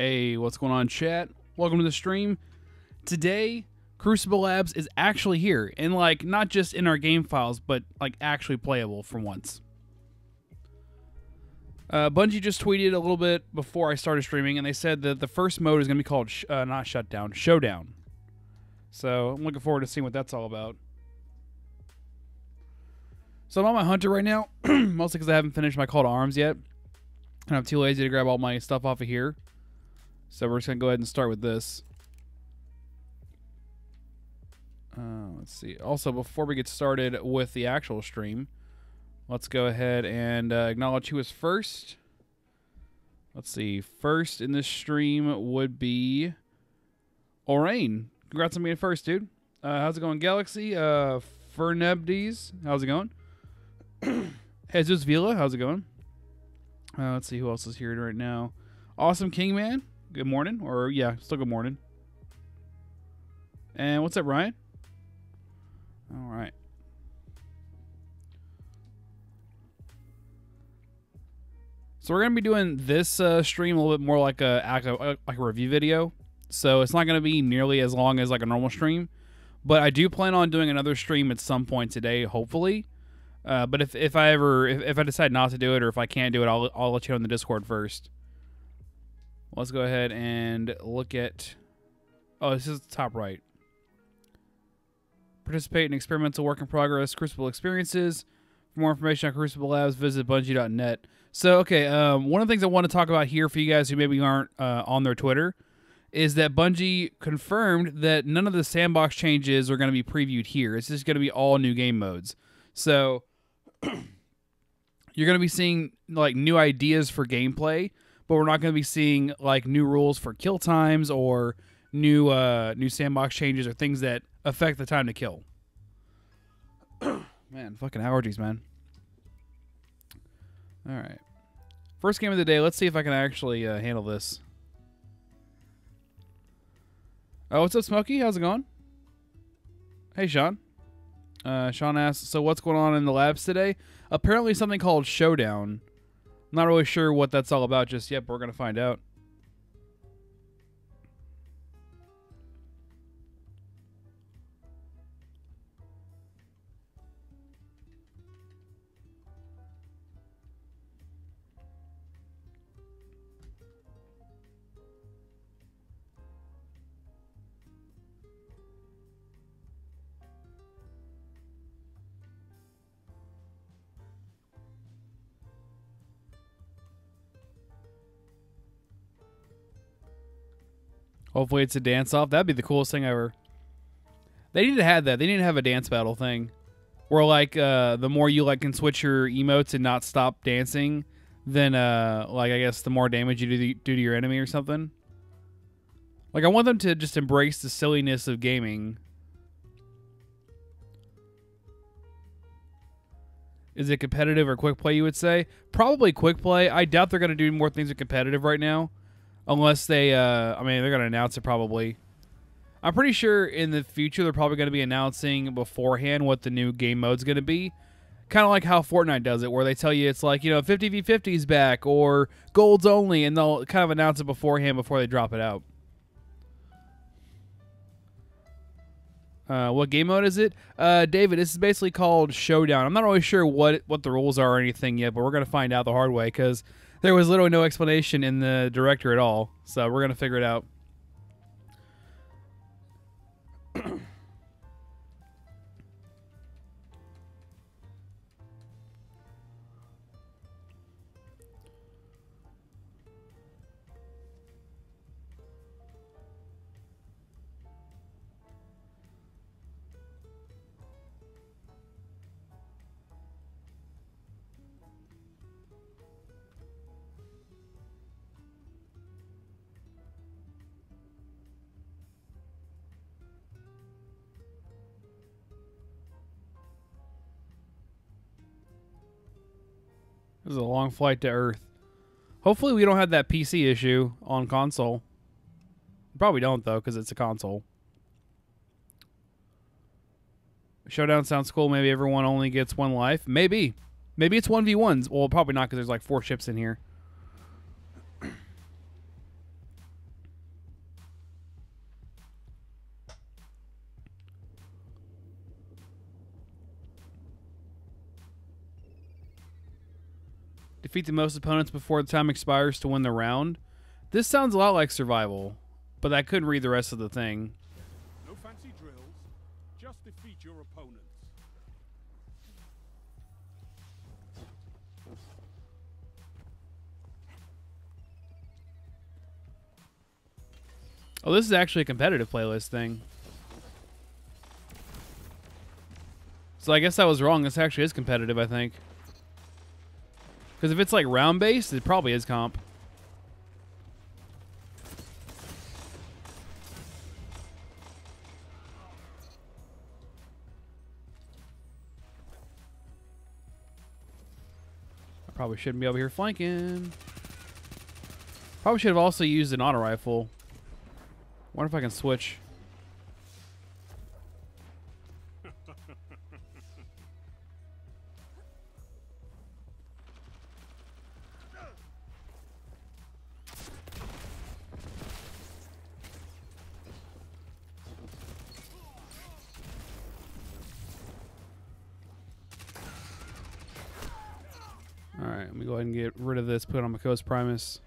Hey, what's going on, chat? Welcome to the stream. Today, Crucible Labs is actually here, and like not just in our game files, but like actually playable for once. Bungie just tweeted a little bit before I started streaming, and they said that the first mode is going to be called not Shutdown, Showdown. So I'm looking forward to seeing what that's all about. So I'm on my hunter right now, mostly because I haven't finished my call to arms yet, and I'm too lazy to grab all my stuff off of here. So we're just going to go ahead and start with this. Let's see. Also, before we get started with the actual stream, let's go ahead and acknowledge who is first. Let's see. First in this stream would be Orain. Congrats on being first, dude. How's it going, Galaxy? Fernebdes, how's it going? Jesus Vila, how's it going? Let's see who else is here right now. Awesome King Man, good morning. Or, yeah, still good morning. And what's up, Ryan? All right. So we're going to be doing this stream a little bit more like a review video. So it's not going to be nearly as long as like a normal stream. But I do plan on doing another stream at some point today, hopefully. But if I decide not to do it, or if I can't do it, I'll let you know in the Discord first. Let's go ahead and look at... Oh, this is the top right. Participate in experimental work in progress, Crucible experiences. For more information on Crucible Labs, visit bungie.net. So, okay, one of the things I want to talk about here for you guys who maybe aren't on their Twitter is that Bungie confirmed that none of the Sandbox changes are going to be previewed here. It's just going to be all new game modes. So, you're going to be seeing like new ideas for gameplay, but we're not going to be seeing like new rules for kill times or new Sandbox changes or things that affect the time to kill. Man, fucking allergies, man. All right. First game of the day. Let's see if I can actually handle this. Oh, what's up, Smokey? How's it going? Hey, Sean. Sean asks, so what's going on in the labs today? Apparently something called Showdown. Not really sure what that's all about just yet, but we're going to find out. Hopefully it's a dance-off. That'd be the coolest thing ever. They need to have that. They need to have a dance battle thing. Where, like, the more you, like, can switch your emotes and not stop dancing, then, like, I guess the more damage you do to your enemy or something. Like, I want them to just embrace the silliness of gaming. Is it competitive or quick play, you would say? Probably quick play. I doubt they're going to do more things with competitive right now. Unless they, I mean, they're going to announce it probably. I'm pretty sure in the future they're probably going to be announcing beforehand what the new game mode's going to be. Kind of like how Fortnite does it, where they tell you it's like, you know, 50v50 is back, or golds only, and they'll kind of announce it beforehand before they drop it out. What game mode is it? David, this is basically called Showdown. I'm not really sure what the rules are or anything yet, but we're going to find out the hard way, because there was literally no explanation in the director at all. So we're going to figure it out. This is a long flight to Earth. Hopefully we don't have that PC issue on console. Probably don't, though, because it's a console. Showdown sounds cool. Maybe everyone only gets one life. Maybe. Maybe it's 1v1s. Well, probably not, because there's like 4 ships in here. Defeat the most opponents before the time expires to win the round. This sounds a lot like survival, but I couldn't read the rest of the thing. No fancy drills, just defeat your opponents. Oh, this is actually a competitive playlist thing. So I guess I was wrong. This actually is competitive, I think. Because if it's like round-based, it probably is comp. I probably shouldn't be over here flanking. Probably should have also used an auto rifle. Wonder if I can switch. Alright, let me go ahead and get rid of this, put it on my Coast Primus.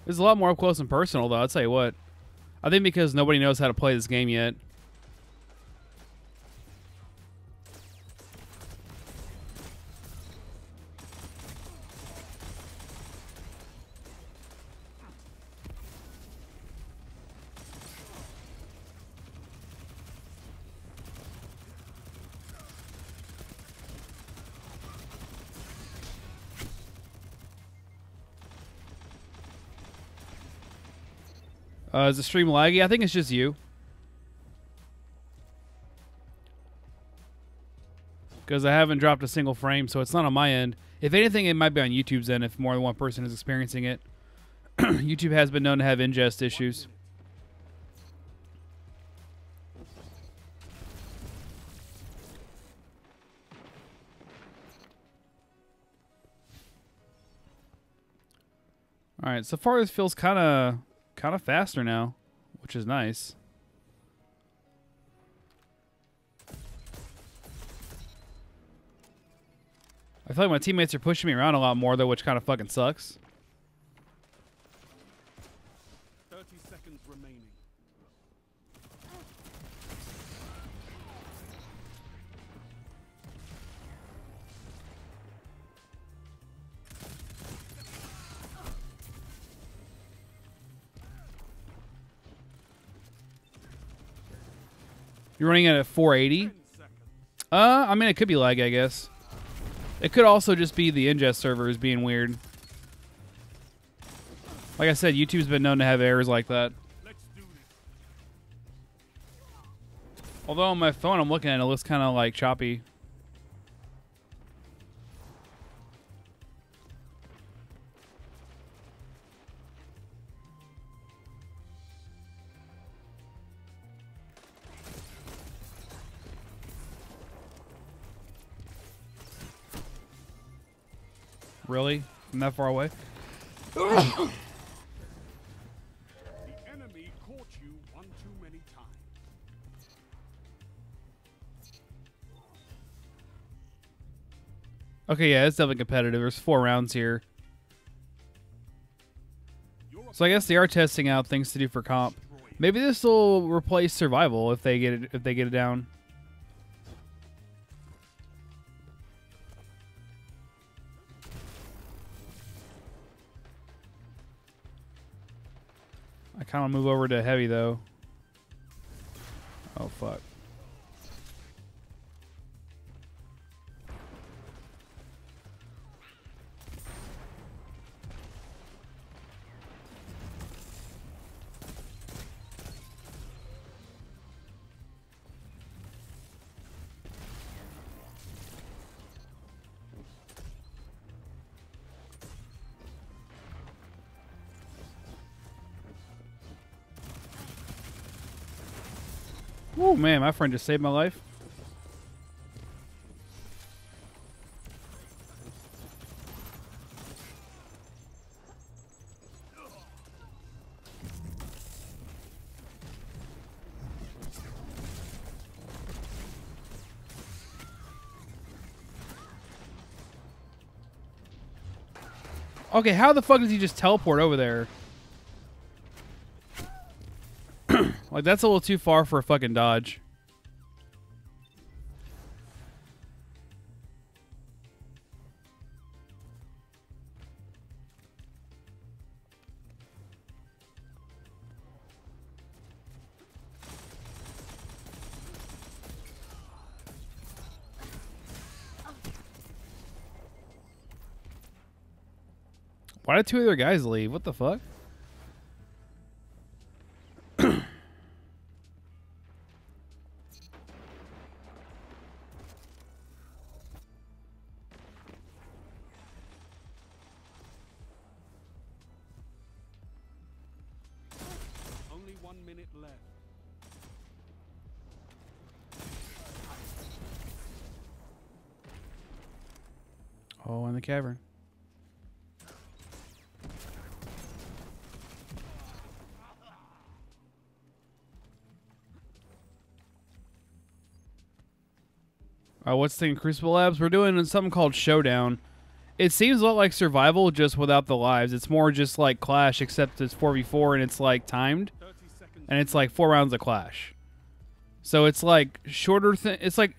This is a lot more up close and personal, though, I'll tell you what. I think because nobody knows how to play this game yet. Is the stream laggy? I think it's just you. Because I haven't dropped a single frame, so it's not on my end. If anything, it might be on YouTube's end if more than one person is experiencing it. YouTube has been known to have ingest issues. Alright, so far this feels kind of faster now, which is nice. I feel like my teammates are pushing me around a lot more, though, which kind of fucking sucks. 30 seconds remaining. You're running it at 480? I mean, it could be lag, I guess. It could also just be the ingest servers being weird. Like I said, YouTube's been known to have errors like that. Although on my phone I'm looking at it, it looks kind of like choppy. Really? From that far away? The enemy caught you one too many times. Okay, yeah, it's definitely competitive. There's 4 rounds here. So I guess they are testing out things to do for comp. Maybe this will replace survival if they get it down. I kind of move over to heavy though. Oh fuck. Oh man, my friend just saved my life. Okay, how the fuck does he just teleport over there? Like, that's a little too far for a fucking dodge. Why did 2 other guys leave? What the fuck? Only 1 minute left. Oh, in the cavern. What's the thing in Crucible Labs? We're doing something called Showdown. It seems a lot like Survival, just without the lives. It's more just like Clash, except it's 4v4 and it's like timed. 30 seconds. And it's like 4 rounds of Clash. So it's like shorter it's like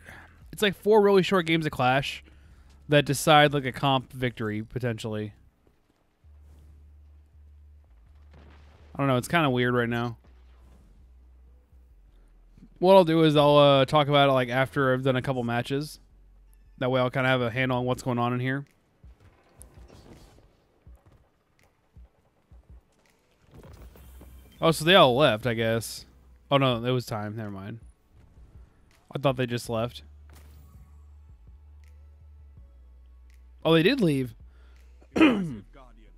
4 really short games of Clash that decide like a comp victory, potentially. I don't know, it's kind of weird right now. What I'll do is I'll talk about it like after I've done a couple matches. That way I'll kind of have a handle on what's going on in here. Oh, so they all left, I guess. Oh, no, it was time. Never mind. I thought they just left. Oh, they did leave. Impressive, Guardian.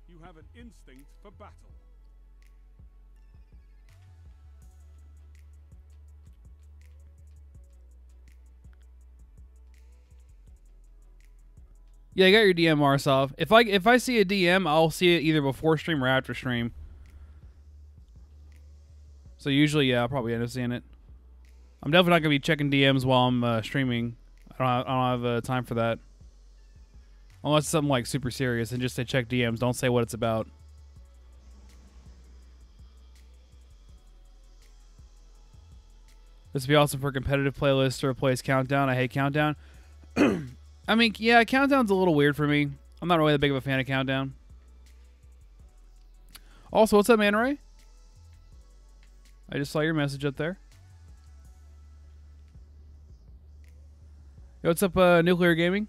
You have an instinct for battle. Yeah, I got your DM, Marsov. If I see a DM, I'll see it either before stream or after stream. So usually, yeah, I'll probably end up seeing it. I'm definitely not gonna be checking DMs while I'm streaming. I don't have time for that. Unless it's something like super serious and just say check DMs. Don't say what it's about. This would be awesome for a competitive playlist to replace Countdown. I hate Countdown. I mean, yeah, Countdown's a little weird for me. I'm not really that big of a fan of Countdown. Also, what's up, Man Ray? I just saw your message up there. Yo, what's up, Nuclear Gaming?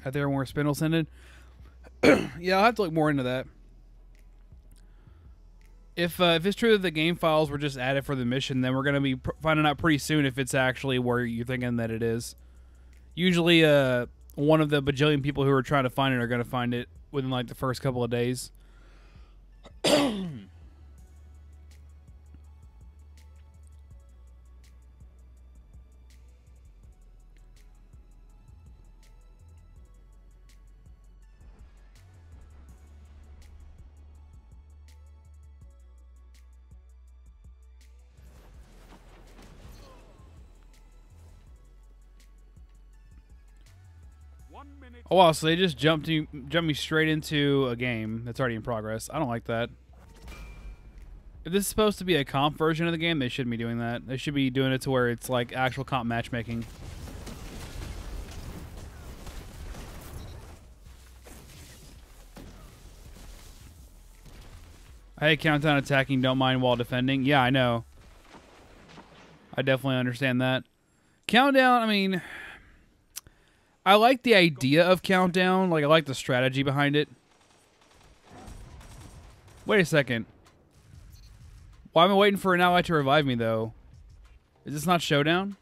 Out there where Spindle's ended. Yeah, I'll have to look more into that. If it's true that the game files were just added for the mission, then we're going to be finding out pretty soon if it's actually where you're thinking that it is. Usually, one of the bajillion people who are trying to find it are going to find it within like the first couple of days. Oh wow, so they just jumped me straight into a game that's already in progress. I don't like that. If this is supposed to be a comp version of the game, they shouldn't be doing that. They should be doing it to where it's like actual comp matchmaking. Hey, Countdown attacking, don't mind while defending. Yeah, I know. I definitely understand that. Countdown, I mean, I like the idea of Countdown. Like, I like the strategy behind it. Wait a second. Why am I waiting for an ally to revive me, though? Is this not Showdown?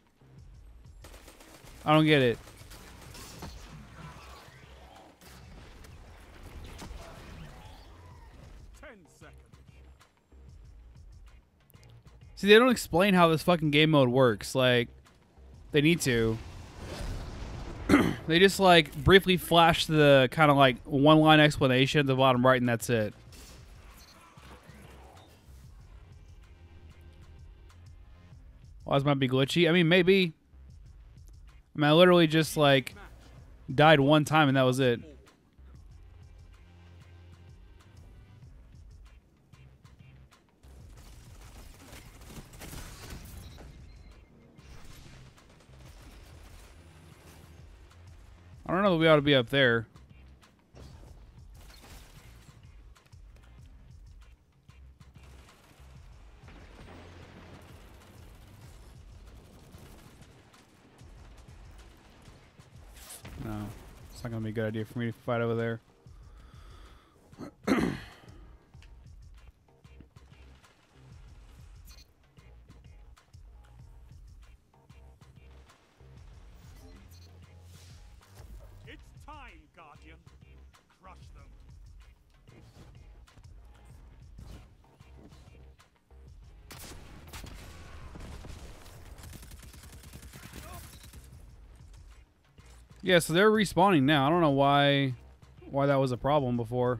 I don't get it. See, they don't explain how this fucking game mode works. Like, they need to. They just, like, briefly flash the kind of, like, one-line explanation at the bottom right, and that's it. Well, this might be glitchy. I mean, maybe. I mean, I literally just, like, died one time and that was it. I don't know that we ought to be up there. No, it's not going to be a good idea for me to fight over there. It's time, Guardian. Crush them. Yeah, so they're respawning now. I don't know why that was a problem before.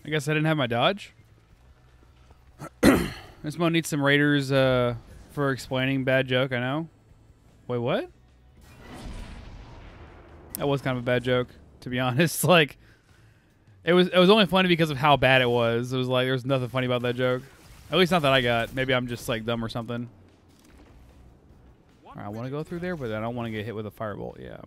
I guess I didn't have my dodge. This mode needs some raiders for explaining bad joke, I know. Wait, what? That was kind of a bad joke, to be honest. Like, it was only funny because of how bad it was. It was like, there's nothing funny about that joke. At least not that I got. Maybe I'm just, like, dumb or something. All right, I want to go through there, but I don't want to get hit with a firebolt. Yeah.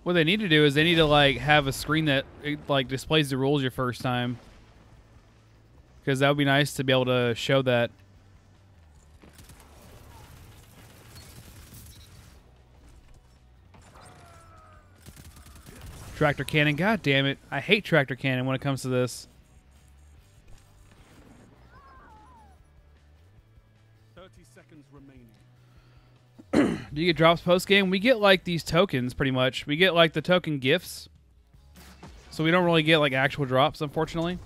What they need to do is they need to, like, have a screen that, like, displays the rules your first time. Because that would be nice to be able to show that. Tractor cannon. God damn it. I hate tractor cannon when it comes to this. 30 seconds remaining. Do you get drops post game? We get like these tokens pretty much. We get like the token gifts. So we don't really get like actual drops, unfortunately.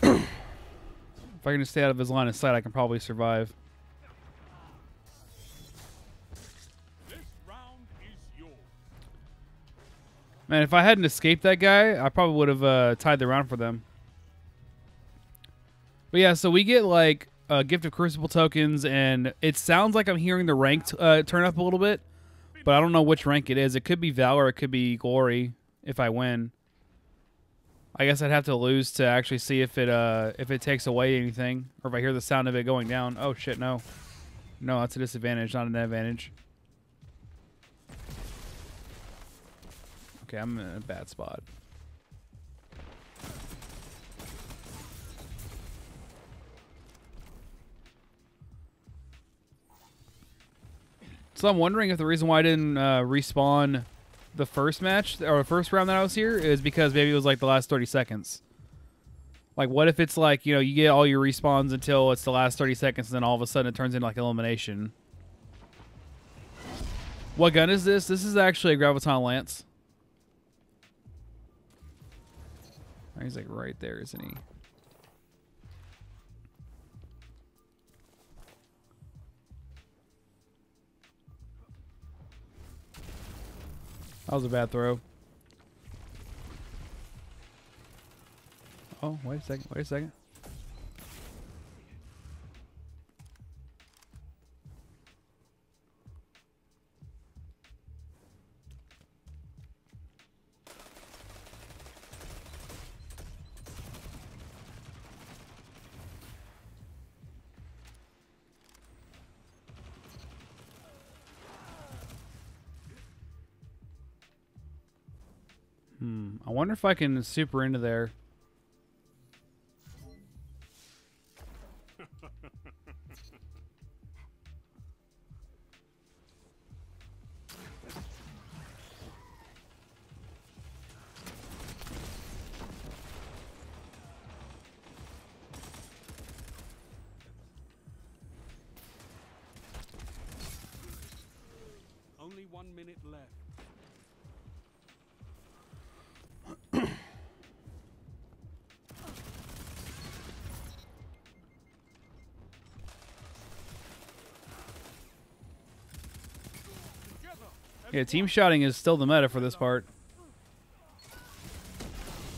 If I can just stay out of his line of sight, I can probably survive. This round is yours. Man, if I hadn't escaped that guy, I probably would have tied the round for them. But yeah, so we get like gift of Crucible tokens, and it sounds like I'm hearing the rank turn up a little bit, but I don't know which rank it is. It could be Valor, it could be Glory if I win. I guess I'd have to lose to actually see if it takes away anything, or if I hear the sound of it going down. Oh shit, no. No, that's a disadvantage, not an advantage. Okay, I'm in a bad spot. So I'm wondering if the reason why I didn't respawn the first match or the first round that I was here is because maybe it was like the last 30 seconds. Like, what if it's like, you know, you get all your respawns until it's the last 30 seconds, and then all of a sudden it turns into like elimination. What gun is this? This is actually a Graviton Lance. He's like right there, isn't he? That was a bad throw. Oh, wait a second. Wait a second. I wonder if I can super into there. 1 minute left. Yeah, team shotting is still the meta for this part.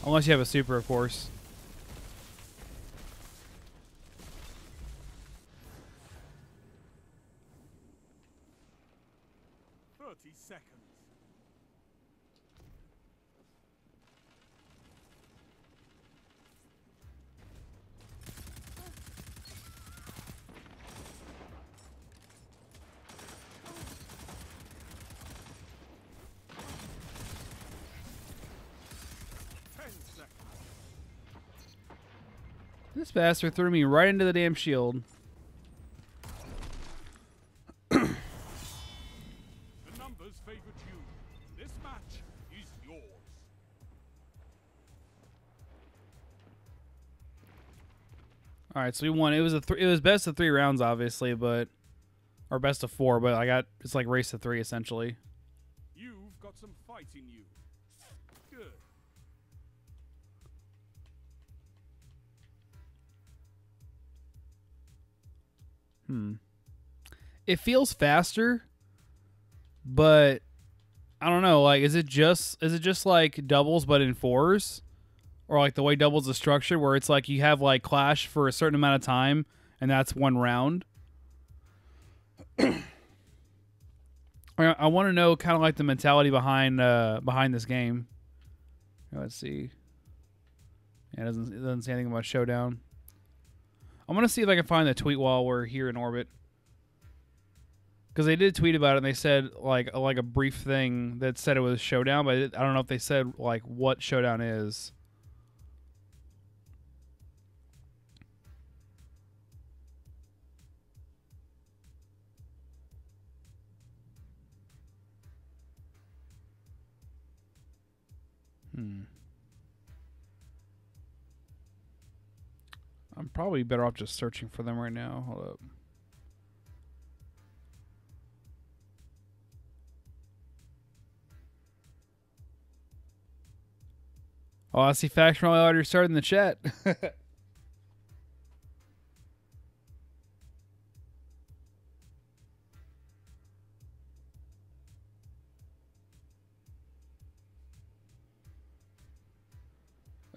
Unless you have a super, of course. Seconds. This bastard threw me right into the damn shield. The numbers favored you. This match is yours. All right, so we won. It was it was best of 3 rounds, obviously, but or best of 4. But it's like race to 3 essentially. You've got some fight in you. Good. It feels faster, but I don't know. Like, is it just like doubles but in 4s, or like the way doubles is structured, where it's like you have like clash for a certain amount of time, and that's 1 round. I want to know kind of like the mentality behind this game. Let's see. Yeah, it doesn't say anything about showdown. I'm gonna see if I can find the tweet while we're here in orbit, because they did tweet about it and they said like a brief thing that said it was showdown, but I don't know if they said like what showdown is. I'm probably better off just searching for them right now. Hold up. Oh, I see Faction Rally already started in the chat.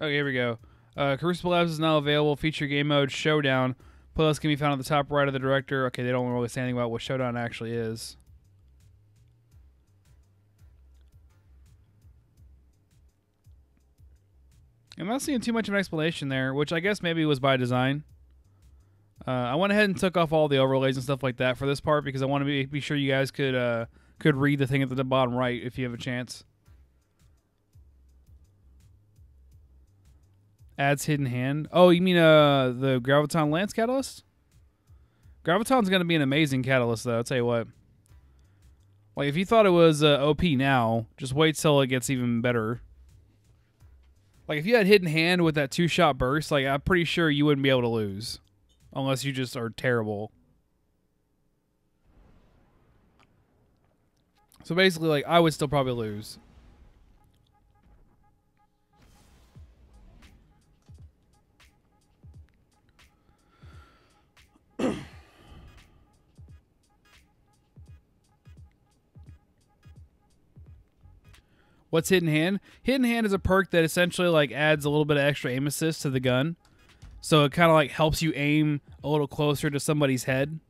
Okay, here we go. Crucible Labs is now available. Feature game mode Showdown. Playlist can be found at the top right of the director. Okay, they don't really say anything about what Showdown actually is. I'm not seeing too much of an explanation there, which I guess maybe was by design. I went ahead and took off all the overlays and stuff like that for this part because I want to be sure you guys could read the thing at the bottom right if you have a chance. Adds hidden hand. Oh, you mean the Graviton Lance catalyst? Graviton's going to be an amazing catalyst, though. I'll tell you what. Like, if you thought it was OP now, just wait till it gets even better. Like, if you had hidden hand with that 2-shot burst, like, I'm pretty sure you wouldn't be able to lose. Unless you just are terrible. So basically, like, I would still probably lose. What's Hidden Hand? Hidden Hand is a perk that essentially like adds a little bit of extra aim assist to the gun. So it kind of like helps you aim a little closer to somebody's head.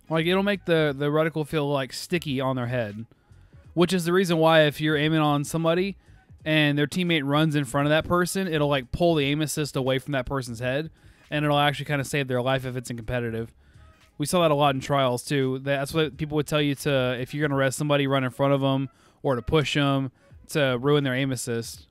Like, it'll make the reticle feel like sticky on their head. Which is the reason why if you're aiming on somebody and their teammate runs in front of that person, it'll like pull the aim assist away from that person's head, and it'll actually kind of save their life if it's in competitive. We saw that a lot in trials too. That's what people would tell you to, if you're going to arrest somebody, run in front of them or to push them to ruin their aim assist.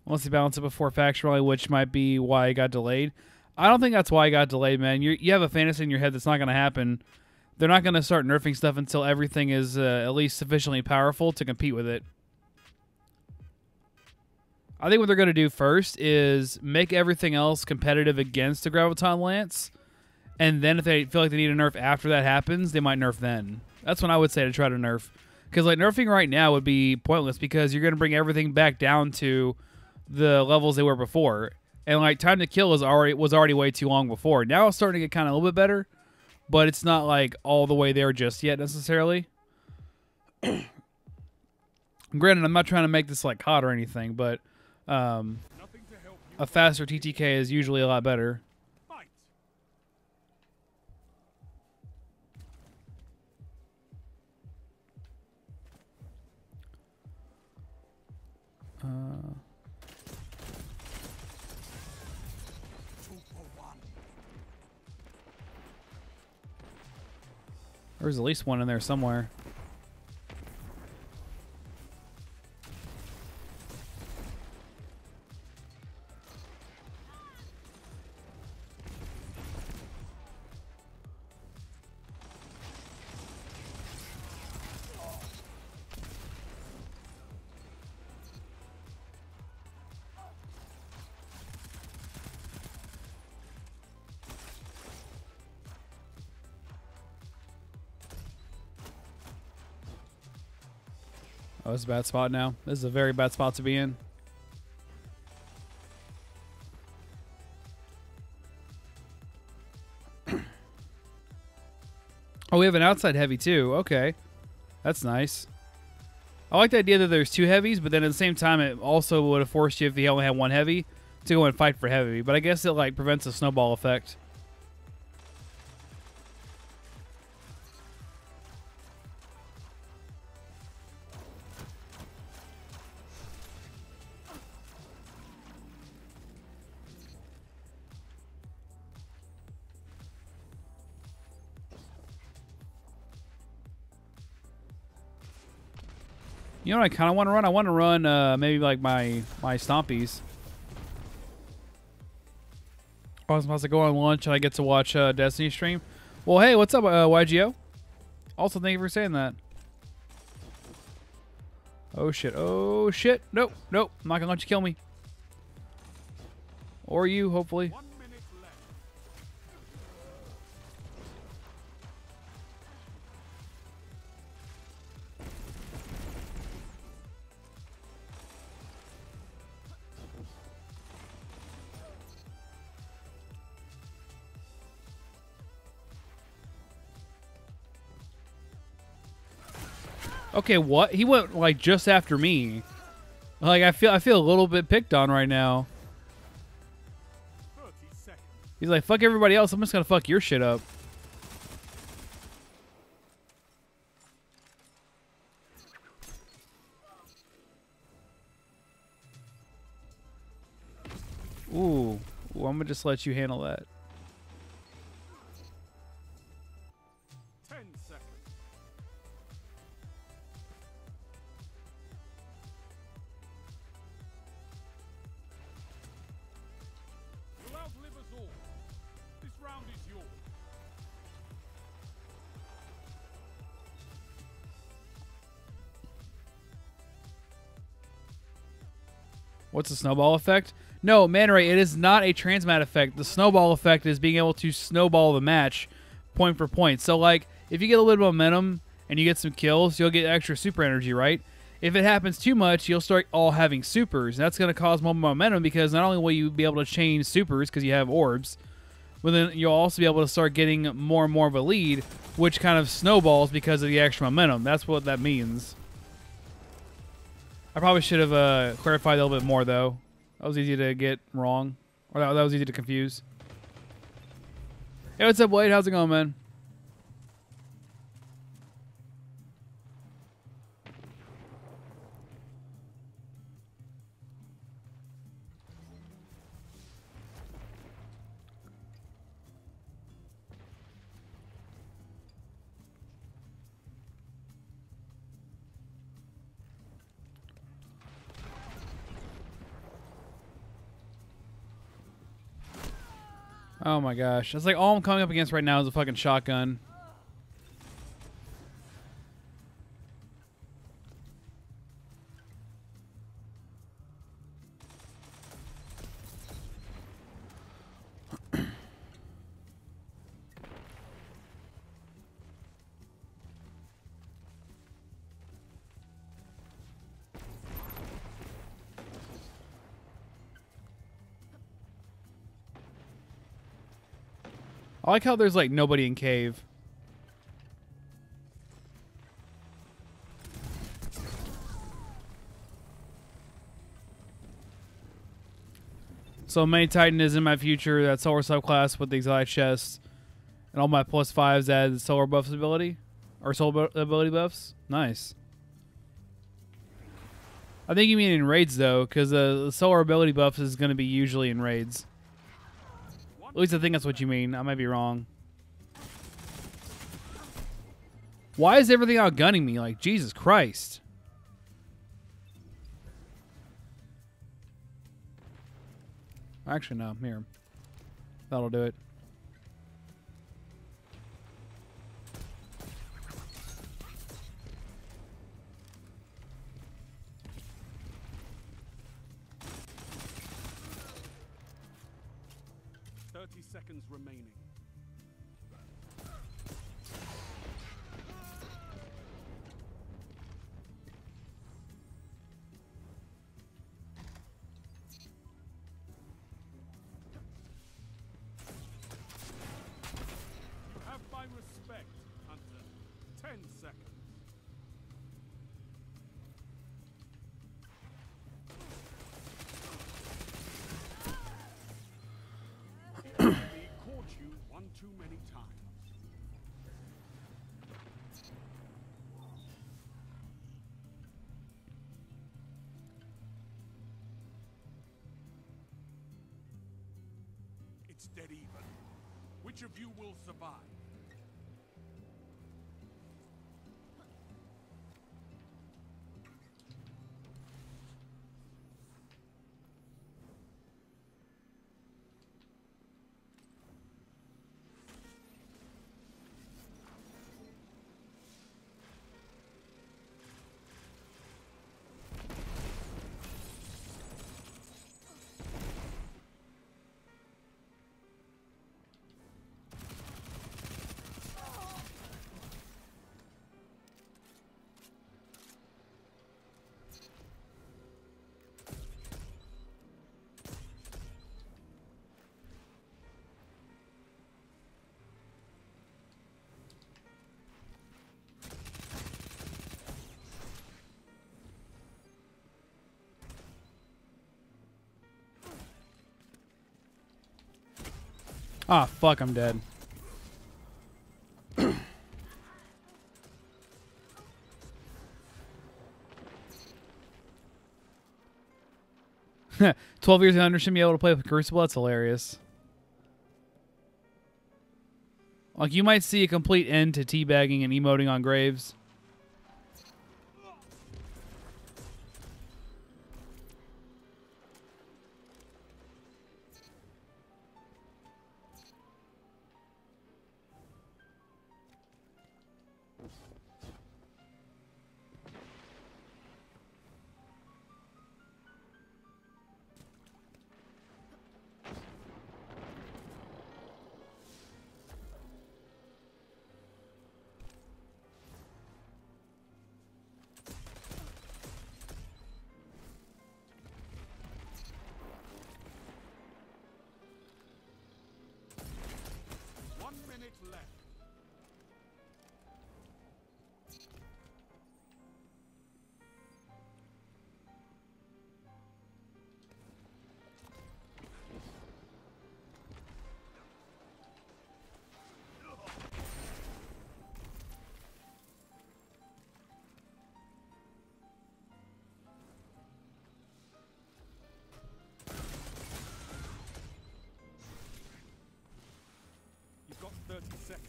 Unless you balance it before Faction Rally, which might be why it got delayed. I don't think that's why it got delayed, man. You have a fantasy in your head that's not going to happen. they're not going to start nerfing stuff until everything is at least sufficiently powerful to compete with it. I think what they're going to do first is make everything else competitive against the Graviton Lance, and then if they feel like they need a nerf after that happens, they might nerf then. That's what I would say to try to nerf. Because like nerfing right now would be pointless because you're going to bring everything back down to the levels they were before. And like time to kill was already way too long before. Now it's starting to get kind of a little bit better, but it's not like all the way there just yet necessarily. Granted, I'm not trying to make this like hot or anything, but a faster TTK is usually a lot better. There's at least one in there somewhere. Oh, this is a bad spot now. This is a very bad spot to be in. Oh, we have an outside heavy too. Okay. That's nice. I like the idea that there's two heavies, but then at the same time, it also would have forced you, if you only had one heavy, to go and fight for heavy. But I guess it like prevents a snowball effect. You know what I kind of want to run? I want to run maybe like my Stompies. I was supposed to go on lunch and I get to watch Destiny stream. Well, hey, what's up, YGO? Also, thank you for saying that. Oh, shit. Oh, shit. Nope. Nope. I'm not going to let you kill me. Or you, hopefully. 1 minute left. Okay, what? He went like just after me. Like I feel a little bit picked on right now. 30 seconds. He's like, fuck everybody else. I'm just gonna fuck your shit up. Ooh, I'm gonna just let you handle that. 10 seconds. You'll outlive us all. This round is yours. What's the snowball effect? No, Man Ray, it is not a transmat effect. The snowball effect is being able to snowball the match point for point. So, like, if you get a little bit of momentum and you get some kills, you'll get extra super energy, right? If it happens too much, you'll start all having supers. And that's going to cause more momentum because not only will you be able to chain supers because you have orbs, but then you'll also be able to start getting more and more of a lead, which kind of snowballs because of the extra momentum. That's what that means. I probably should have clarified a little bit more, though. That was easy to get wrong. Or that was easy to confuse. Hey, what's up, Blade? How's it going, man? Oh my gosh. It's like all I'm coming up against right now is a fucking shotgun. like how there's like nobody in cave. So main Titan is in my future. That solar subclass with the exotic chest, and all my +5s add solar buffs ability, or solar ability buffs. Nice. I think you mean in raids though, because the solar ability buffs is going to be usually in raids. At least I think that's what you mean. I might be wrong. Why is everything outgunning me? Like, Jesus Christ. Actually, no. Here. That'll do it. Seconds remaining. Have my respect, Hunter. 10 seconds. Too many times. It's dead even. Which of you will survive? Ah, fuck, I'm dead. 12 years under shouldn't be able to play with Crucible. That's hilarious. Like, you might see a complete end to teabagging and emoting on graves. Left. You've got 30 seconds.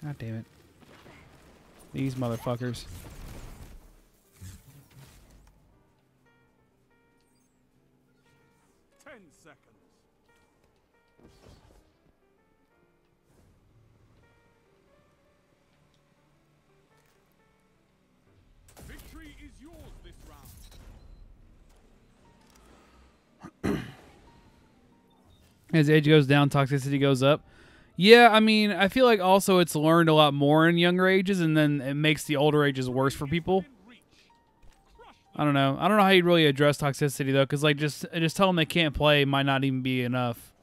God damn it. These motherfuckers. Victory is yours this round. As age goes down, toxicity goes up. Yeah, I mean, I feel like also it's learned a lot more in younger ages, and then it makes the older ages worse for people. I don't know. I don't know how you'd really address toxicity though, because like just tell them they can't play might not even be enough.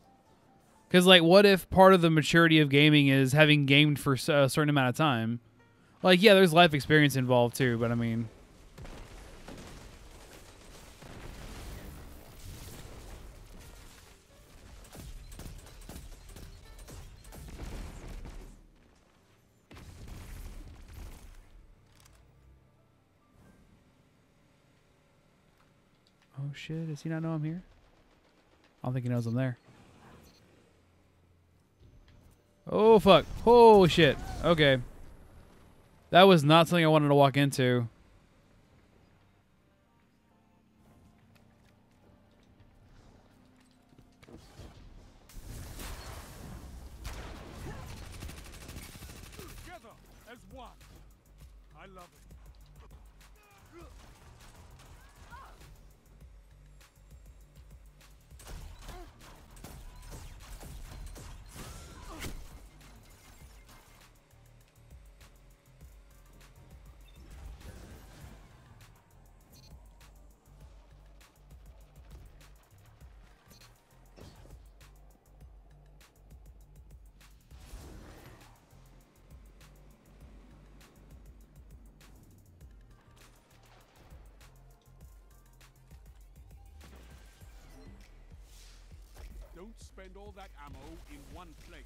Because like, what if part of the maturity of gaming is having gamed for a certain amount of time? Like, yeah, there's life experience involved too, but I mean. Oh shit, does he not know I'm here? I don't think he knows I'm there. Oh fuck. Holy shit. Okay. That was not something I wanted to walk into. Together as one. I love it. Don't spend all that ammo in one place.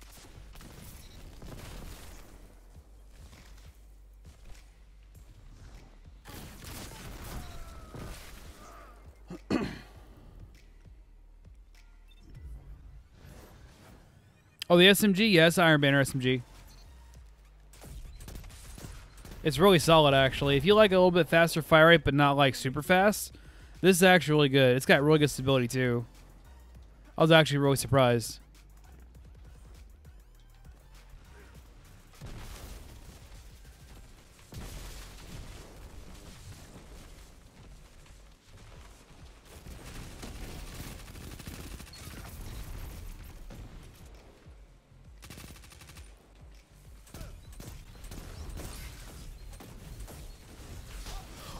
Oh, the SMG? Yes, Iron Banner SMG. It's really solid, actually. If you like a little bit faster fire rate, but not like super fast, this is actually really good. It's got really good stability, too. I was actually really surprised.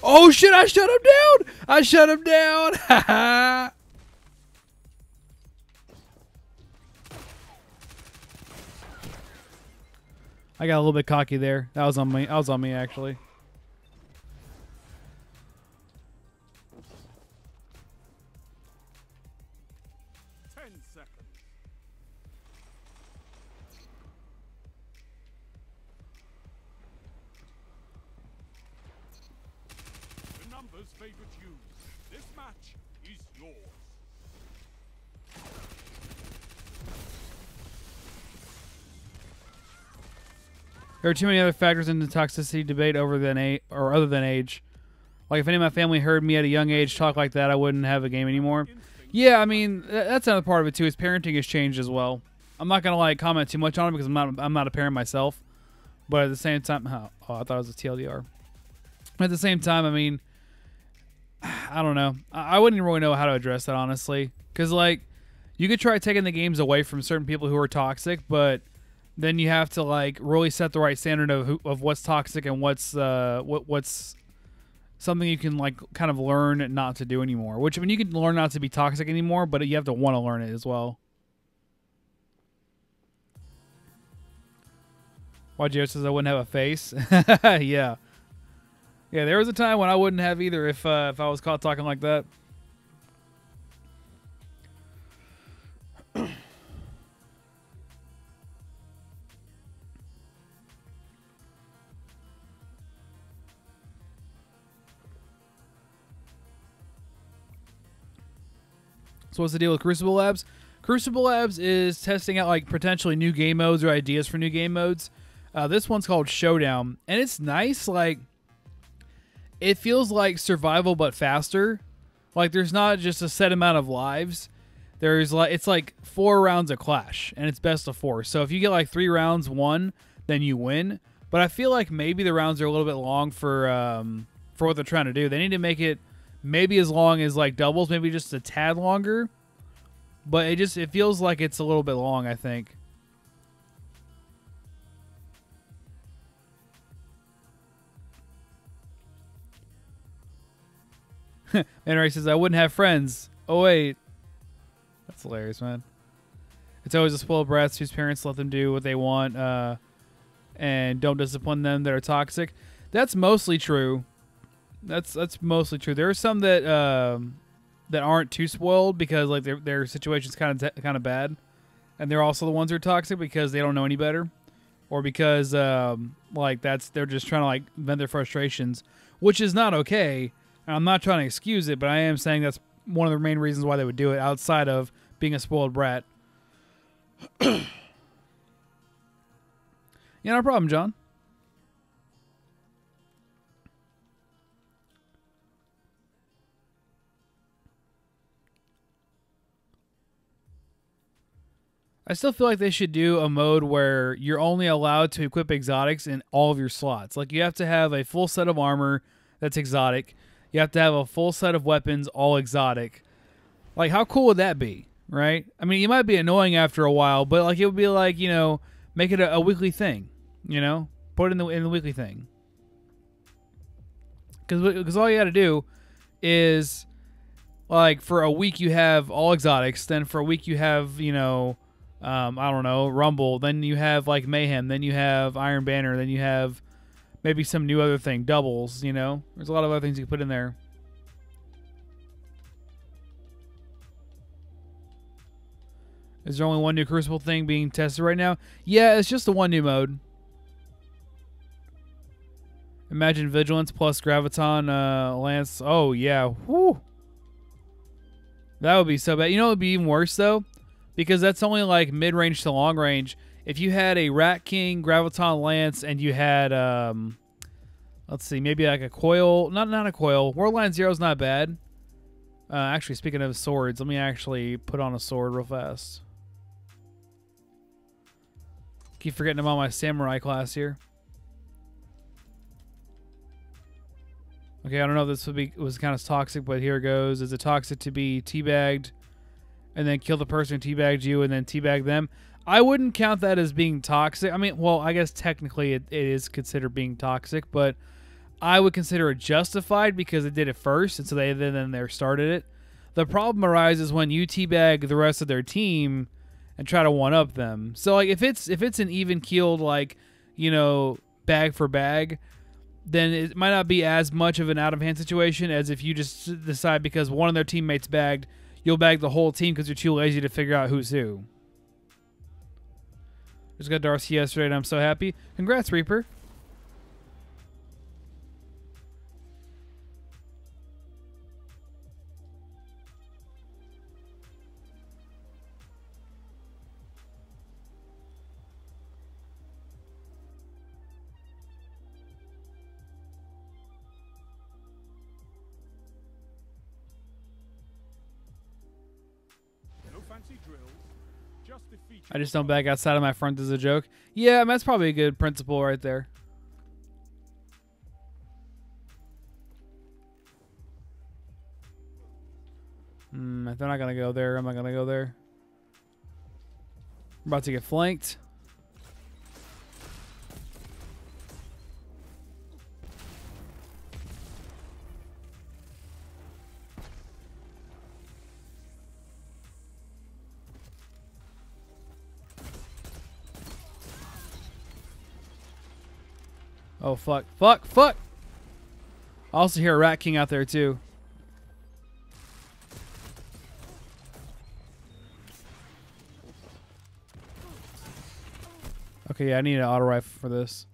Oh shit, I shut him down! I shut him down! Haha! I got a little bit cocky there. That was on me. That was on me, actually. The numbers favored you. This match is yours. There are too many other factors in the toxicity debate other than age. Like, if any of my family heard me at a young age talk like that, I wouldn't have a game anymore. Yeah, I mean, that's another part of it, too, is parenting has changed as well. I'm not going to, like, comment too much on it because I'm not a parent myself. But at the same time... Oh, I thought it was a TLDR. At the same time, I mean... I don't know. I wouldn't really know how to address that, honestly. Because, like, you could try taking the games away from certain people who are toxic, but... then you have to like really set the right standard of what's toxic and what's something you can like kind of learn not to do anymore. Which I mean, you can learn not to be toxic anymore, but you have to want to learn it as well. Why Jared says I wouldn't have a face? Yeah, there was a time when I wouldn't have either if I was caught talking like that. So what's the deal with Crucible Labs? Crucible Labs is testing out like potentially new game modes or ideas for new game modes. This one's called Showdown, and it's nice. Like, it feels like survival but faster. Like, there's not just a set amount of lives. There's like it's like 4 rounds of Clash, and it's best of 4. So if you get like 3 rounds won, then you win. But I feel like maybe the rounds are a little bit long for what they're trying to do. They need to make it maybe as long as like doubles, maybe just a tad longer. But it feels like it's a little bit long, I think. Ray says, I wouldn't have friends. Oh, wait. That's hilarious, man. It's always the spoiled brats whose parents let them do what they want and don't discipline them that are toxic. That's mostly true. That's mostly true. There are some that that aren't too spoiled because like their situation's kind of bad, and they're also the ones who are toxic because they don't know any better, or because like they're just trying to like vent their frustrations, which is not okay. And I'm not trying to excuse it, but I am saying that's one of the main reasons why they would do it outside of being a spoiled brat. Yeah, no problem, John. I still feel like they should do a mode where you're only allowed to equip exotics in all of your slots. Like, you have to have a full set of armor that's exotic. You have to have a full set of weapons, all exotic. Like, how cool would that be, right? I mean, it might be annoying after a while, but, like, it would be like, you know, make it a weekly thing, you know? Put it in the weekly thing. Because all you got to do is, like, for a week you have all exotics. Then for a week you have, you know... I don't know, Rumble. Then you have like Mayhem. Then you have Iron Banner. Then you have maybe some new other thing, doubles. You know, there's a lot of other things you can put in there. Is there only one new Crucible thing being tested right now? Yeah, it's just the one new mode. Imagine Vigilance plus Graviton Lance. Oh yeah, whoo. That would be so bad. You know, it would be even worse though. Because that's only like mid-range to long-range. If you had a Rat King, Graviton Lance, and you had, let's see, maybe like a coil. Not a coil. Worldline Zero is not bad. Actually, speaking of swords, let me actually put on a sword real fast. Keep forgetting I'm on my Samurai class here. Okay, I don't know if this was kind of toxic, but here it goes. Is it toxic to be teabagged? And then kill the person who teabagged you and then teabag them? I wouldn't count that as being toxic. I mean, well, I guess technically it is considered being toxic, but I would consider it justified because it did it first, and so they started it. The problem arises when you teabag the rest of their team and try to one-up them. So, like, if it's an even-keeled, like, you know, bag for bag, then it might not be as much of an out-of-hand situation as if you just decide because one of their teammates bagged, you'll bag the whole team because you're too lazy to figure out who's who. Just got Darcy yesterday and I'm so happy. Congrats, Reaper. I just don't back outside of my front as a joke. Yeah, that's probably a good principle right there. If they're not going to go there, I'm not going to go there. I'm about to get flanked. Oh, fuck. Fuck. Fuck. I also hear a Rat King out there, too. Okay, yeah, I need an auto rifle for this.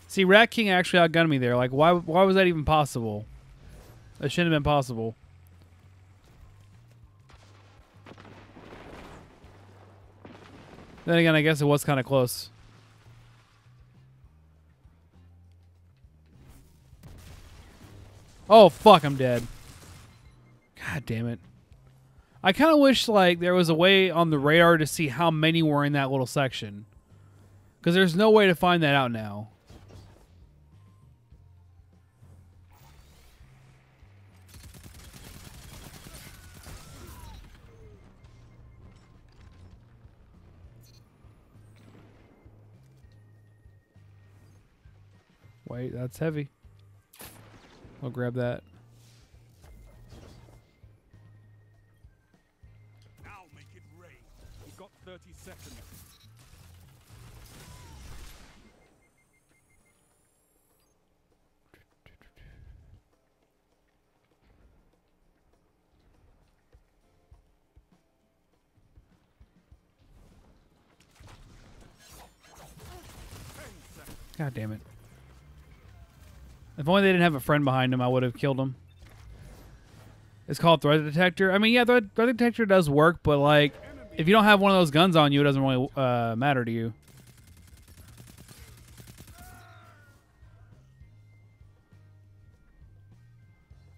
See, Rat King actually outgunned me there. Like, why was that even possible? That shouldn't have been possible. Then again, I guess it was kind of close. Oh, fuck, I'm dead. God damn it. I kind of wish, like, there was a way on the radar to see how many were in that little section. Because there's no way to find that out now. Wait, that's heavy. I'll grab that. Now make it rain. We've got 30 seconds. God damn it. If only they didn't have a friend behind him, I would have killed him. It's called Threat Detector. I mean, yeah, Threat Detector does work, but, like, if you don't have one of those guns on you, it doesn't really matter to you.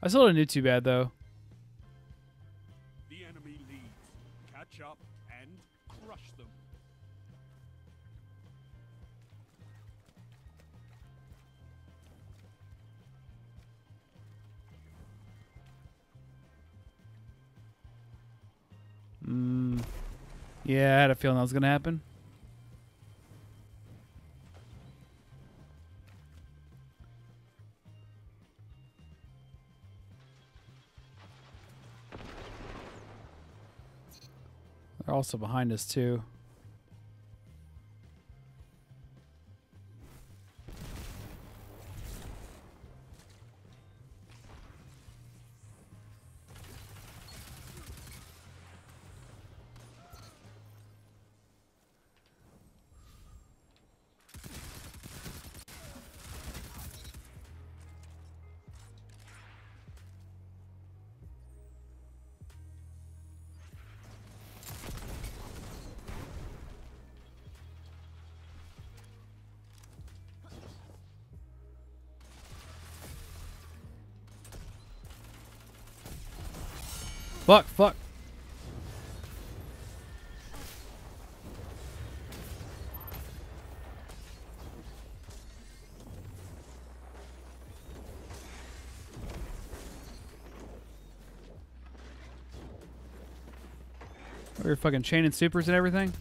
I still didn't do too bad, though. The enemy leads. Catch up and crush them. Yeah, I had a feeling that was going to happen. They're also behind us, too. Fuck, fuck. We're fucking chaining supers and everything.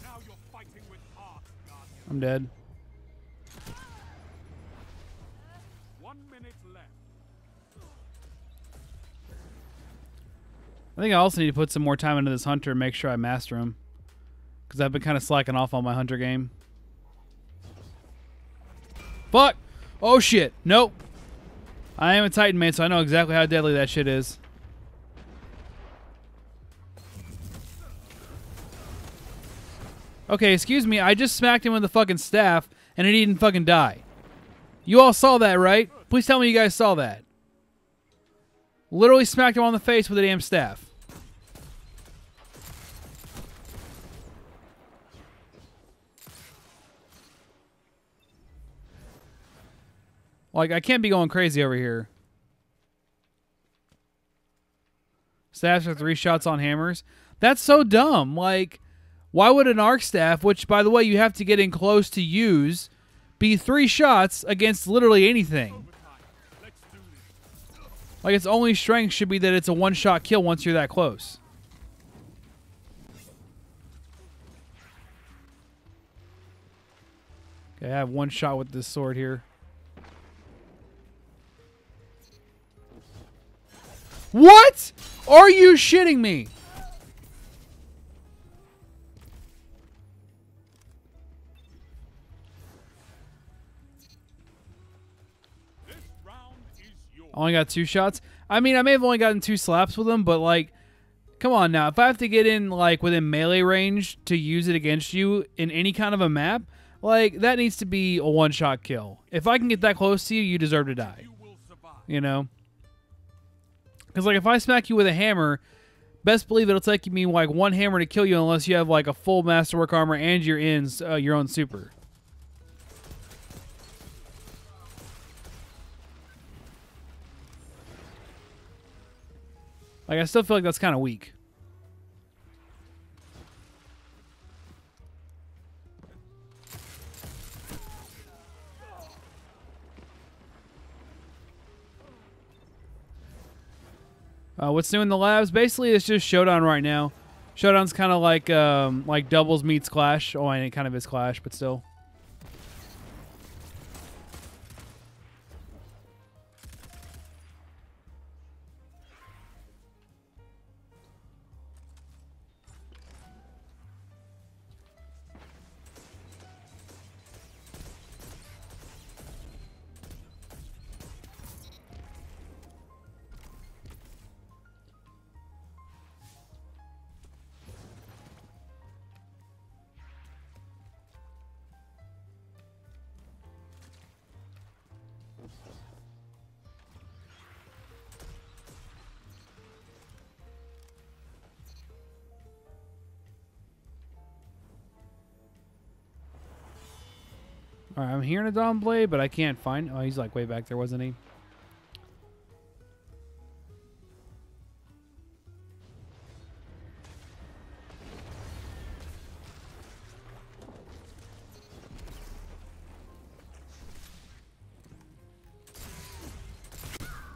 Now you're fighting with heart, Guardian. I'm dead. 1 minute left. I think I also need to put some more time into this hunter and make sure I master him. Because I've been kind of slacking off on my hunter game. Fuck! Oh shit! Nope! I am a Titan man, so I know exactly how deadly that shit is. Okay, excuse me, I just smacked him with the fucking staff and he didn't fucking die. You all saw that, right? Please tell me you guys saw that. Literally smacked him on the face with a damn staff. Like, I can't be going crazy over here. Staffs are 3 shots on hammers. That's so dumb. Like, why would an arc staff, which, by the way, you have to get in close to use, be 3 shots against literally anything? Like, its only strength should be that it's a 1-shot kill once you're that close. Okay, I have 1 shot with this sword here. What? Are you shitting me? Only got 2 shots. I mean, I may have only gotten 2 slaps with him, but like, come on now. If I have to get in like within melee range to use it against you in any kind of a map, like that needs to be a one-shot kill. If I can get that close to you, you deserve to die. You know? Because like if I smack you with a hammer, best believe it'll take me like 1 hammer to kill you unless you have like a full masterwork armor and you're in your own super. Like, I still feel like that's kind of weak. What's new in the labs? Basically, it's just Showdown right now. Showdown's kind of like doubles meets Clash. Oh, and it kind of is Clash, but still. Alright, I'm hearing a Dawn Blade, but I can't find... Oh, he's like way back there, wasn't he?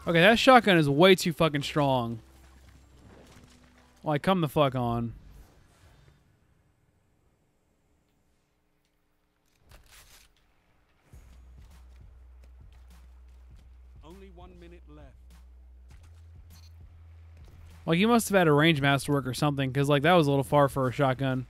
Okay, that shotgun is way too fucking strong. Like, come the fuck on. Only 1 minute left. Like, you must have had a range masterwork or something, because, like, that was a little far for a shotgun.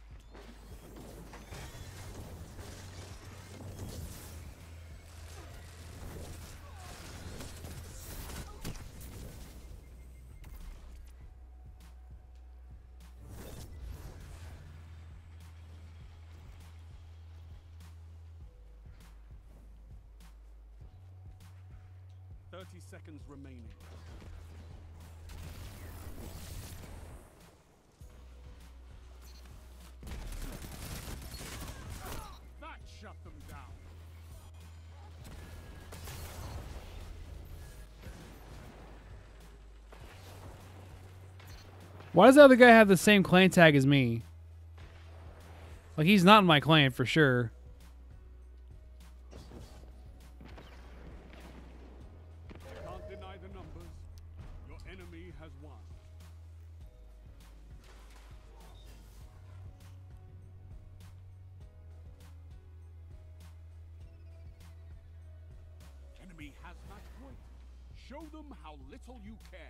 Seconds remaining. That shut them down. Why does the other guy have the same clan tag as me? Like, he's not in my clan for sure. Has match point. Show them how little you care.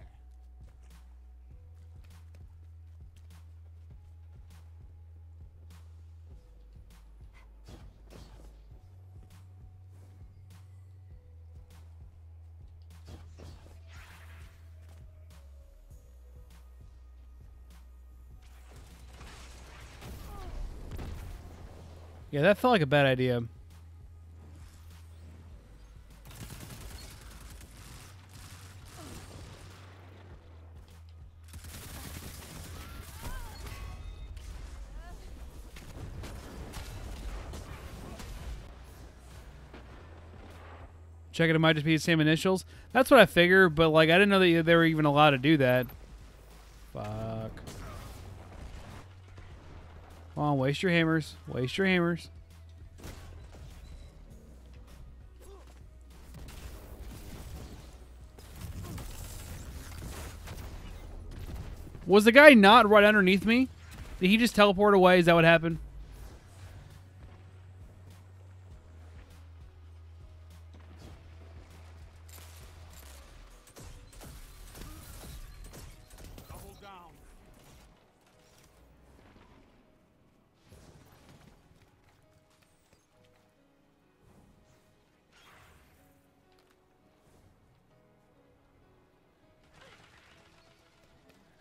Yeah, that felt like a bad idea. Check it might just be the same initials. That's what I figured, but like I didn't know that they were even allowed to do that. Fuck. Come on, waste your hammers. Waste your hammers. Was the guy not right underneath me? Did he just teleport away? Is that what happened?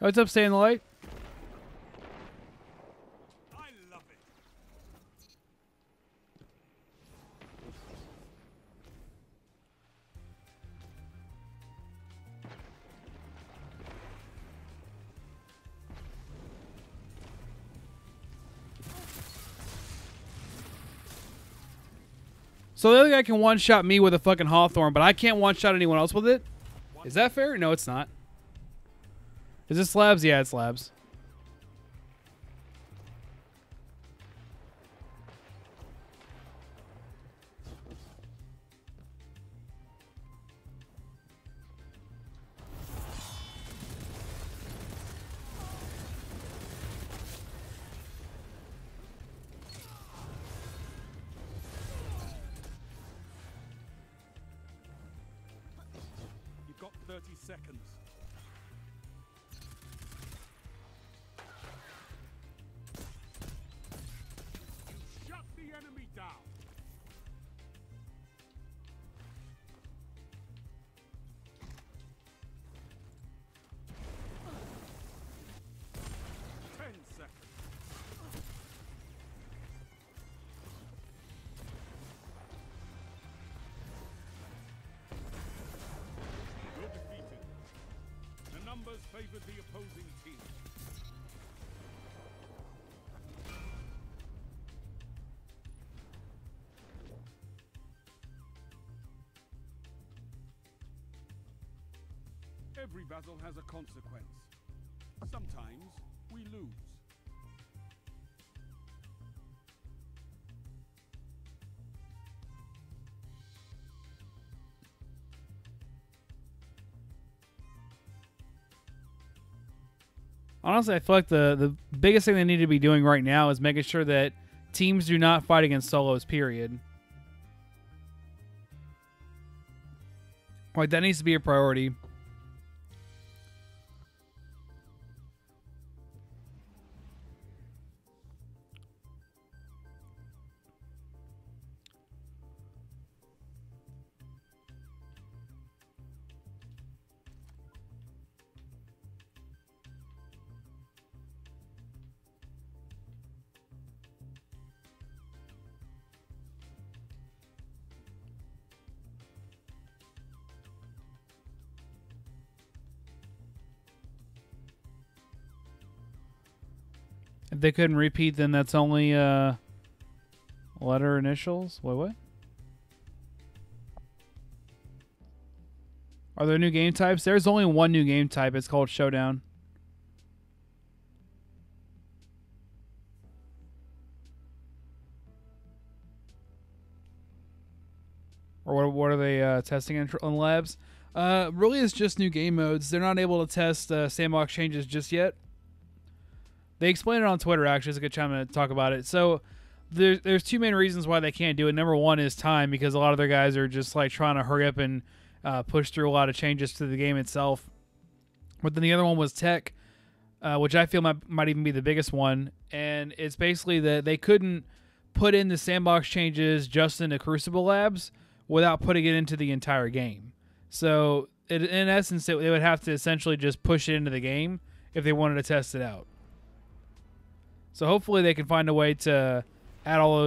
Oh, what's up, Stay in the Light? I love it. So the other guy can one-shot me with a fucking Hawthorne, but I can't one-shot anyone else with it? Is that fair? No, it's not. Is this Labs? Yeah, it's Labs. You've got 30 seconds. You shut the enemy down. 10 seconds. You're defeated. The numbers favored the opposing team. Every battle has a consequence. Sometimes we lose. Honestly, I feel like the biggest thing they need to be doing right now is making sure that teams do not fight against solos, period. Like, that needs to be a priority. If they couldn't repeat, then that's only letter initials. Wait, what? Are there new game types? There's only one new game type. It's called Showdown. Or what are they testing in labs? Really, it's just new game modes. They're not able to test Sandbox changes just yet. They explained it on Twitter, actually. It's a good time to talk about it. So there's two main reasons why they can't do it. Number one is time, because a lot of their guys are just like trying to hurry up and push through a lot of changes to the game itself. But then the other one was tech, which I feel might even be the biggest one. And it's basically that they couldn't put in the Sandbox changes just into Crucible Labs without putting it into the entire game. So in essence, they would have to essentially just push it into the game if they wanted to test it out. So hopefully they can find a way to add all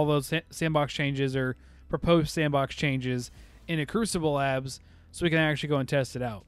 those Sandbox changes or proposed Sandbox changes into Crucible Labs so we can actually go and test it out.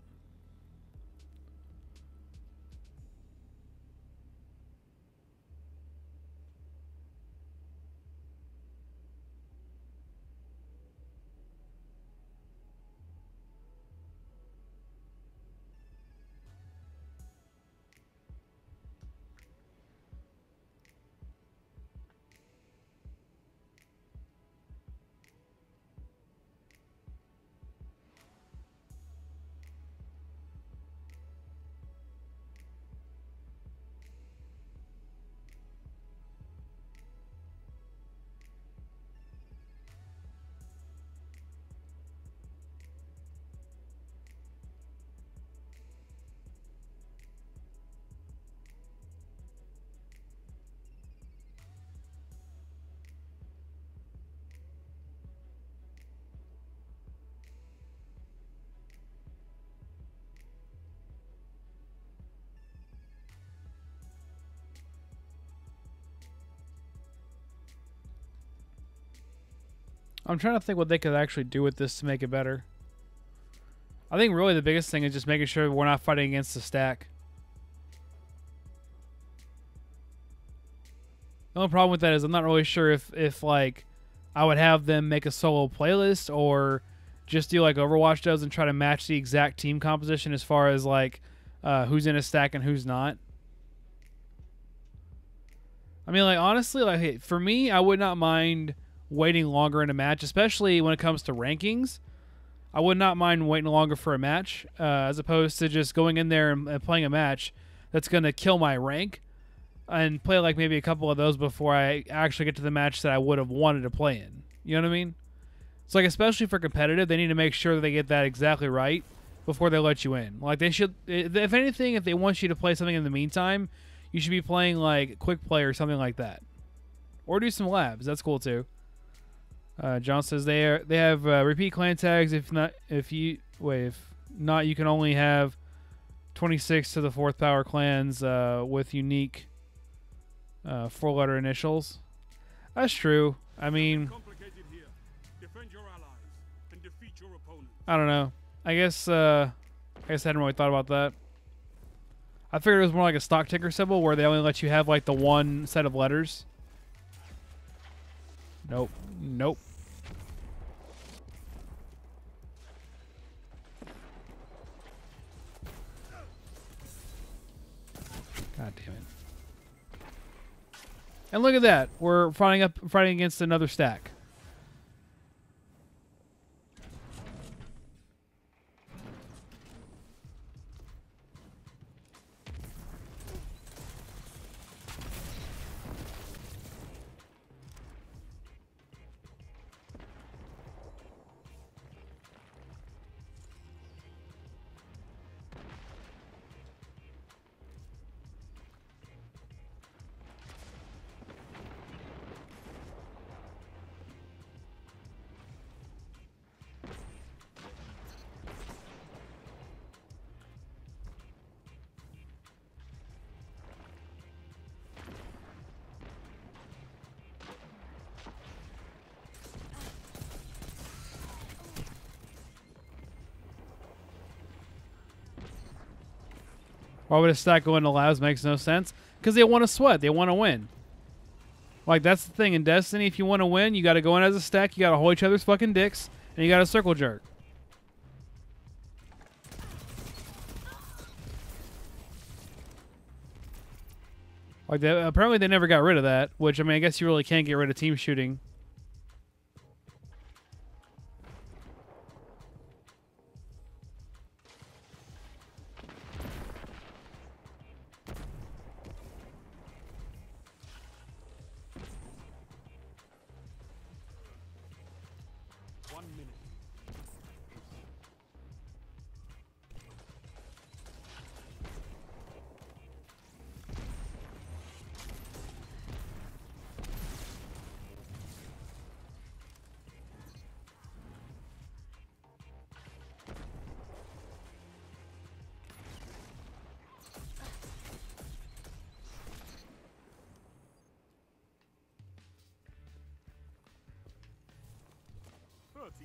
I'm trying to think what they could actually do with this to make it better. I think really the biggest thing is just making sure we're not fighting against the stack. The only problem with that is I'm not really sure if like I would have them make a solo playlist or just do like Overwatch does and try to match the exact team composition as far as like who's in a stack and who's not. I mean, like, honestly, like, hey, for me, I would not mind waiting longer in a match, especially when it comes to rankings. I would not mind waiting longer for a match as opposed to just going in there and playing a match that's going to kill my rank and play like maybe a couple of those before I actually get to the match that I would have wanted to play in. You know what I mean? It's like, especially for competitive, they need to make sure that they get that exactly right before they let you in. Like, they should, if anything, if they want you to play something in the meantime, you should be playing like quick play or something like that, or do some labs. That's cool too. John says they have repeat clan tags. If not, you can only have 26 to the 4th power clans with unique 4-letter initials. That's true. I mean, I don't know. I guess I hadn't really thought about that. I figured it was more like a stock ticker symbol where they only let you have like the one set of letters. Nope. Nope. God damn it. And look at that. We're fighting against another stack. Why would a stack go into labs? Makes no sense. Because they want to sweat. They want to win. Like, that's the thing in Destiny. If you want to win, you got to go in as a stack. You got to hold each other's fucking dicks. And you got to circle jerk. Like, apparently they never got rid of that. Which, I mean, I guess you really can't get rid of team shooting.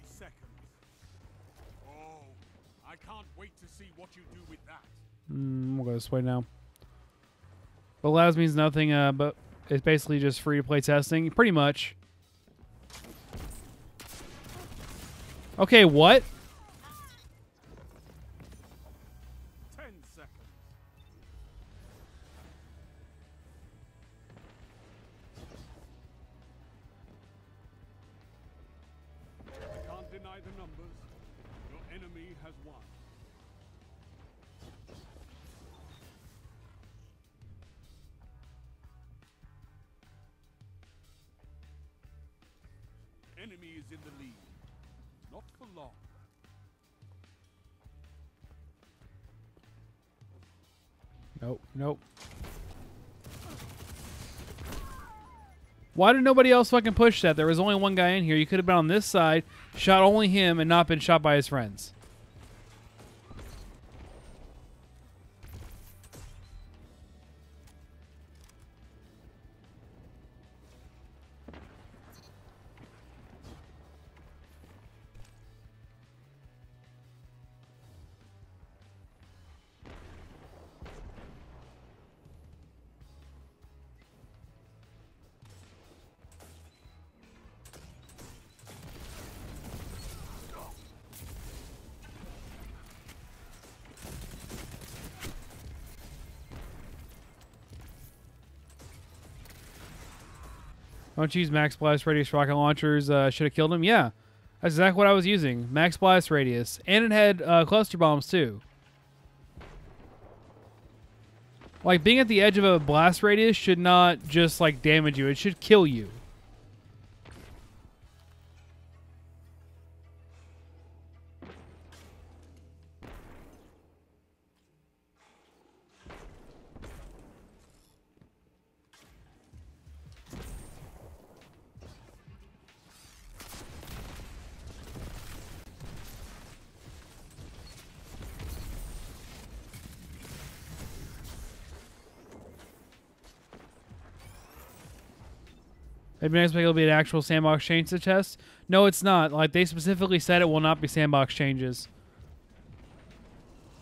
Seconds. Oh, I can't wait to see what you do with that. We'll go this way now. But labs means nothing, but it's basically just free to play testing, pretty much. Okay, what? 10 seconds. I can't deny the numbers. Your enemy has won. Enemy is in the lead. Not for long. Nope, nope. Why did nobody else fucking push that? There was only one guy in here. You could have been on this side, shot only him, and not been shot by his friends. Don't use max blast radius rocket launchers. Should have killed him. Yeah, that's exactly what I was using. Max blast radius, and it had cluster bombs too. Like being at the edge of a blast radius should not just like damage you; it should kill you. Advanced will be an actual sandbox change to test. No, it's not. Like they specifically said, it will not be sandbox changes.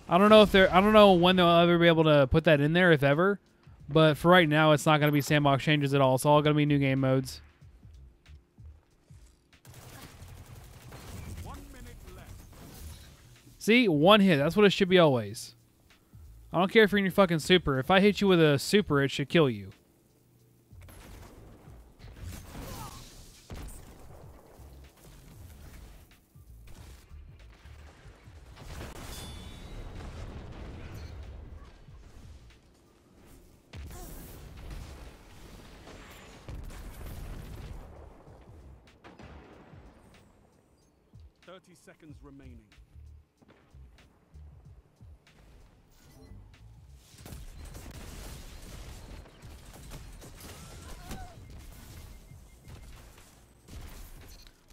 I don't know if they're. I don't know when they'll ever be able to put that in there, if ever. But for right now, it's not going to be sandbox changes at all. It's all going to be new game modes. 1 minute left. See, one hit. That's what it should be always. I don't care if you're in your fucking super. If I hit you with a super, it should kill you. Seconds remaining.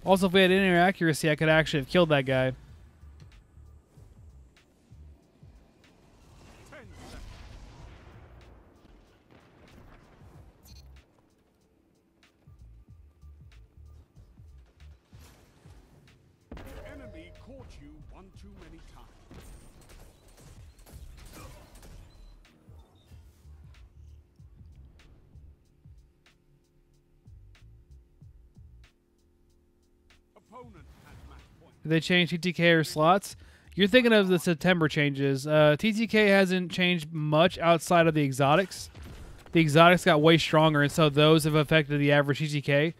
Also, if we had any accuracy, I could actually have killed that guy. 10 seconds. Enemy caught you one too many times. Opponent has match point. Did they change TTK or slots? You're thinking of the September changes. TTK hasn't changed much outside of the exotics. The exotics got way stronger, and so those have affected the average TTK.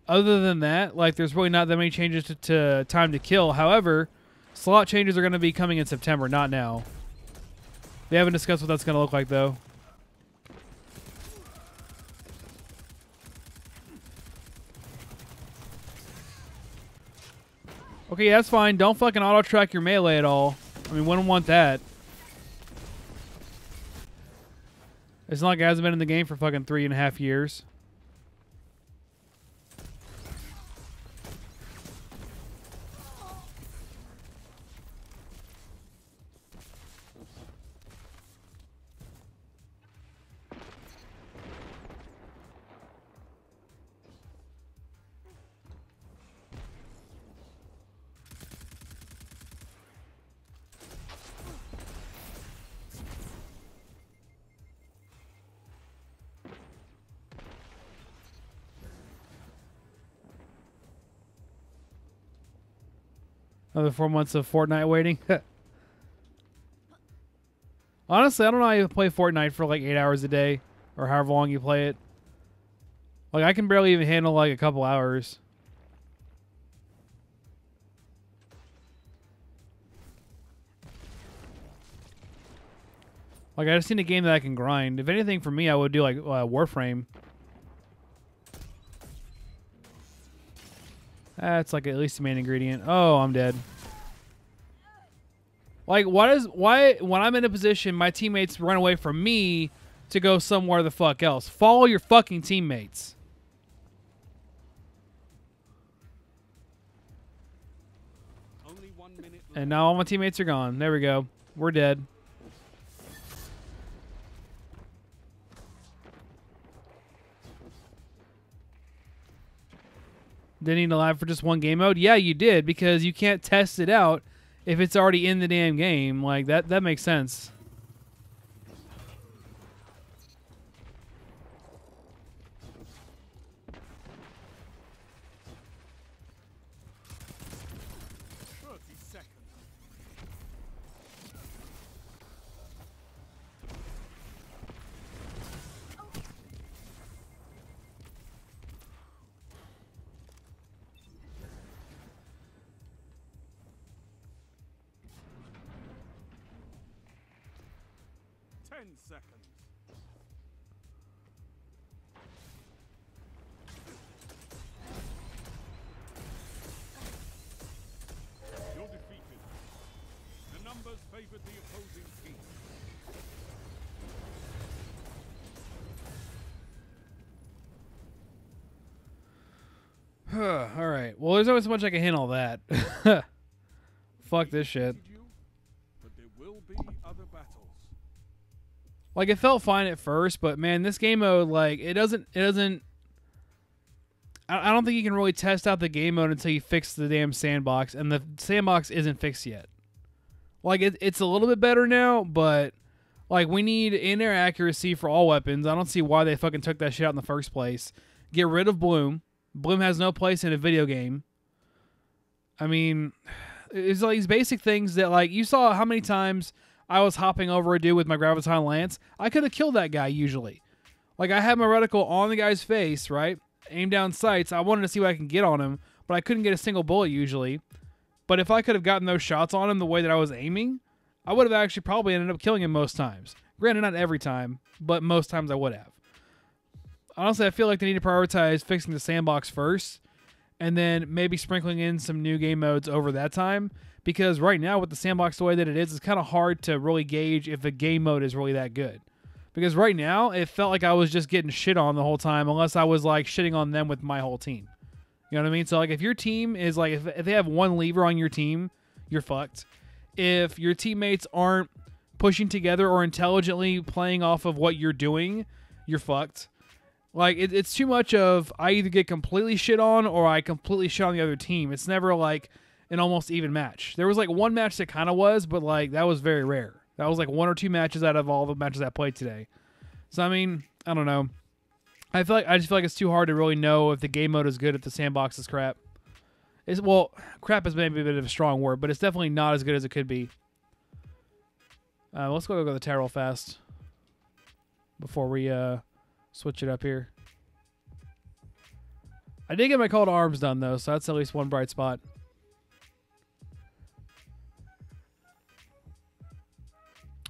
Other than that, like there's really not that many changes to time to kill. However, slot changes are going to be coming in September, not now. They haven't discussed what that's going to look like, though. Okay, that's fine. Don't fucking auto-track your melee at all. I mean, wouldn't want that. It's not like it hasn't been in the game for fucking 3.5 years. Another 4 months of Fortnite waiting. Honestly, I don't know how you play Fortnite for like 8 hours a day or however long you play it. Like, I can barely even handle like a couple hours. Like, I just need a game that I can grind. If anything, for me, I would do like Warframe. That's like at least the main ingredient. Oh, I'm dead. Like, why when I'm in a position, my teammates run away from me to go somewhere the fuck else? Follow your fucking teammates. Only 1 minute left. And now all my teammates are gone. There we go. We're dead. Didn't need to live for just one game mode? Yeah, you did, because you can't test it out if it's already in the damn game. Like, that makes sense. 10 seconds. You're defeated. The numbers favored the opposing team. All right. Well, there's only so much I can handle that. Fuck this shit. But there will be other battles. Like, it felt fine at first, but man, this game mode, like, it doesn't. I don't think you can really test out the game mode until you fix the damn sandbox, and the sandbox isn't fixed yet. Like, it's a little bit better now, but like, we need in-air accuracy for all weapons. I don't see why they fucking took that shit out in the first place. Get rid of Bloom. Bloom has no place in a video game. I mean, it's like these basic things that, like, you saw how many times I was hopping over a dude with my Graviton Lance. I could have killed that guy usually. Like, I had my reticle on the guy's face, right? Aim down sights. I wanted to see what I can get on him, but I couldn't get a single bullet usually. But if I could have gotten those shots on him the way that I was aiming, I would have actually probably ended up killing him most times. Granted, not every time, but most times I would have. Honestly, I feel like they need to prioritize fixing the sandbox first, and then maybe sprinkling in some new game modes over that time. Because right now, with the sandbox the way that it is, it's kind of hard to really gauge if a game mode is really that good. Because right now, it felt like I was just getting shit on the whole time, unless I was like shitting on them with my whole team. You know what I mean? So like, if your team is like, if they have one lever on your team, you're fucked. If your teammates aren't pushing together or intelligently playing off of what you're doing, you're fucked. Like, it's too much of, I either get completely shit on or I completely shit on the other team. It's never like an almost even match. There was like one match that kind of was, but like, that was very rare. That was like one or two matches out of all the matches I played today. So, I mean, I don't know. I just feel like it's too hard to really know if the game mode is good if the sandbox is crap. Well, crap is maybe a bit of a strong word, but it's definitely not as good as it could be. Let's go the tower real fast before we switch it up here. I did get my call to arms done, though, so that's at least one bright spot.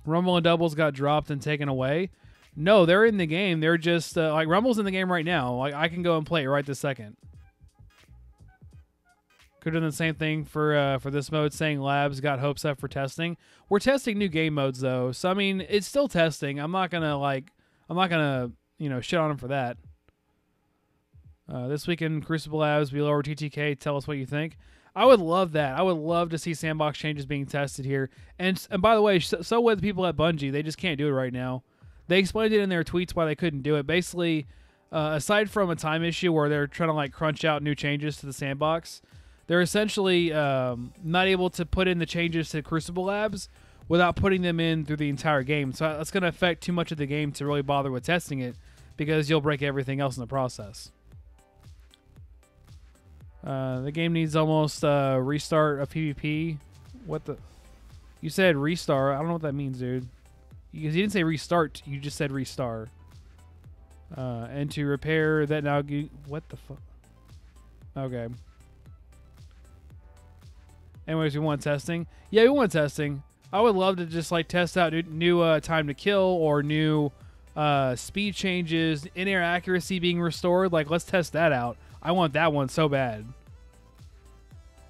Rumble and Doubles got dropped and taken away. No, they're in the game. They're just, like, Rumble's in the game right now. Like, I can go and play it right this second. Could have done the same thing for this mode, saying Labs got hopes up for testing. We're testing new game modes, though. So, I mean, it's still testing. I'm not going to, you know, shit on them for that. This week in Crucible Labs, we lower TTK. Tell us what you think. I would love that. I would love to see sandbox changes being tested here. And by the way, so with the people at Bungie, they just can't do it right now. They explained it in their tweets why they couldn't do it. Basically, aside from a time issue where they're trying to like crunch out new changes to the sandbox, they're essentially not able to put in the changes to Crucible Labs without putting them in through the entire game. So that's going to affect too much of the game to really bother with testing it, because you'll break everything else in the process. The game needs almost restart of PvP. What the? You said restart. I don't know what that means, dude. Because you didn't say restart. You just said restart. And to repair that now. What the fuck? Okay. Anyways, we want testing. Yeah, we want testing. I would love to just like test out new time to kill or new speed changes, in-air accuracy being restored. Like, let's test that out. I want that one so bad.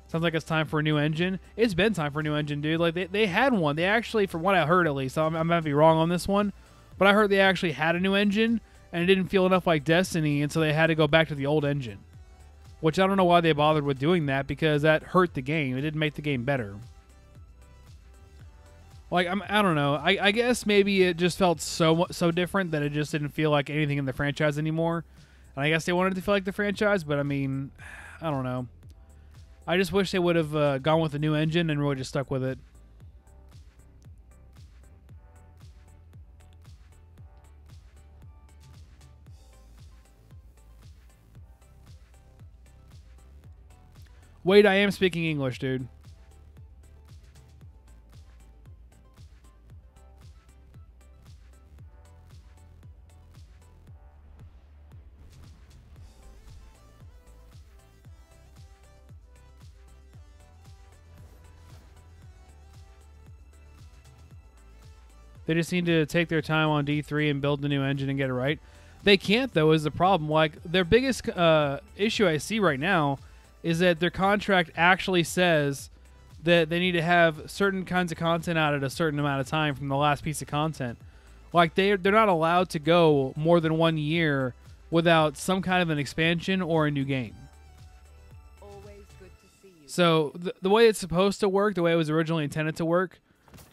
Sounds like it's time for a new engine. It's been time for a new engine, dude. Like, they had one. They actually, from what I heard at least, I'm going to be wrong on this one, but I heard they actually had a new engine, and it didn't feel enough like Destiny, and so they had to go back to the old engine. Which I don't know why they bothered with doing that, because that hurt the game. It didn't make the game better. Like, I don't know. I guess maybe it just felt so different that it just didn't feel like anything in the franchise anymore. And I guess they wanted it to feel like the franchise, but I mean, I don't know. I just wish they would have gone with a new engine and really just stuck with it. Wait, I am speaking English, dude. They just need to take their time on D3 and build the new engine and get it right. They can't, though, is the problem. Like, their biggest issue I see right now is that their contract actually says that they need to have certain kinds of content out at a certain amount of time from the last piece of content. Like, they're not allowed to go more than 1 year without some kind of an expansion or a new game. Always good to see you. So the way it's supposed to work, the way it was originally intended to work,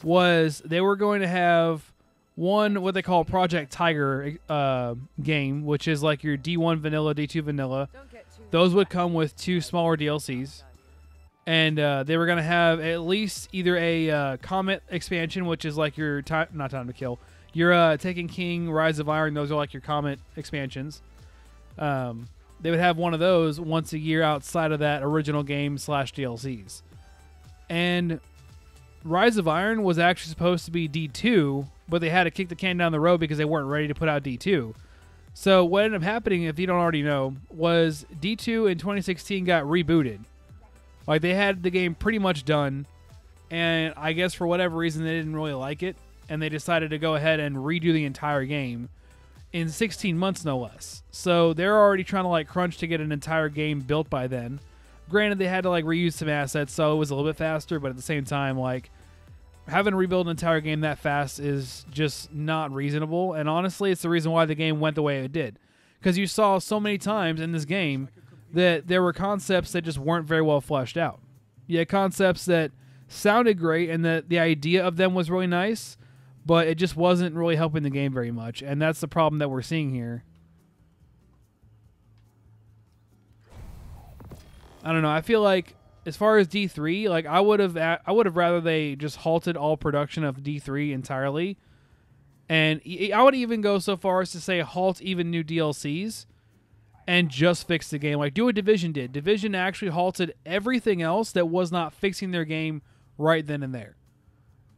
was they were going to have one, what they call Project Tiger game, which is like your D1 vanilla, D2 vanilla. Don't get too Those would come with 2 smaller DLCs. And they were going to have at least either a Comet expansion, which is like your not Time to Kill. Your Taken King, Rise of Iron, those are like your Comet expansions. They would have one of those once a year outside of that original game / DLCs. And Rise of Iron was actually supposed to be D2, but they had to kick the can down the road because they weren't ready to put out D2. So what ended up happening, if you don't already know, was D2 in 2016 got rebooted. Like, they had the game pretty much done, and I guess for whatever reason they didn't really like it, and they decided to go ahead and redo the entire game in 16 months, no less. So they're already trying to, like, crunch to get an entire game built by then. Granted, they had to, like, reuse some assets, so it was a little bit faster, but at the same time, like, having to rebuild an entire game that fast is just not reasonable, and honestly, it's the reason why the game went the way it did. Because you saw so many times in this game that there were concepts that just weren't very well fleshed out. You had concepts that sounded great and that the idea of them was really nice, but it just wasn't really helping the game very much, and that's the problem that we're seeing here. I don't know. I feel like as far as D3, like I would have rather they just halted all production of D3 entirely, and I would even go so far as to say halt even new DLCs. And just fix the game. Like, do what Division did. Division actually halted everything else that was not fixing their game right then and there.